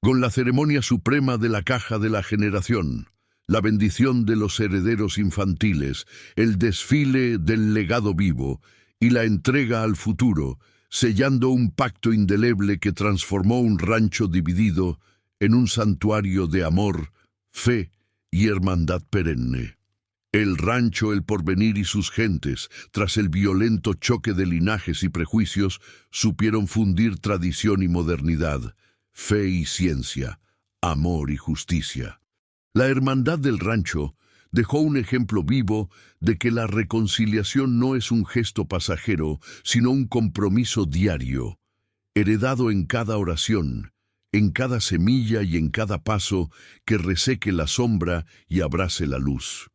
Con la ceremonia suprema de la caja de la generación, la bendición de los herederos infantiles, el desfile del legado vivo y la entrega al futuro, sellando un pacto indeleble que transformó un rancho dividido en un santuario de amor, fe y hermandad perenne. El rancho El Porvenir y sus gentes, tras el violento choque de linajes y prejuicios, supieron fundir tradición y modernidad, fe y ciencia, amor y justicia. La hermandad del rancho dejó un ejemplo vivo de que la reconciliación no es un gesto pasajero, sino un compromiso diario, heredado en cada oración, en cada semilla y en cada paso que reseque la sombra y abrace la luz.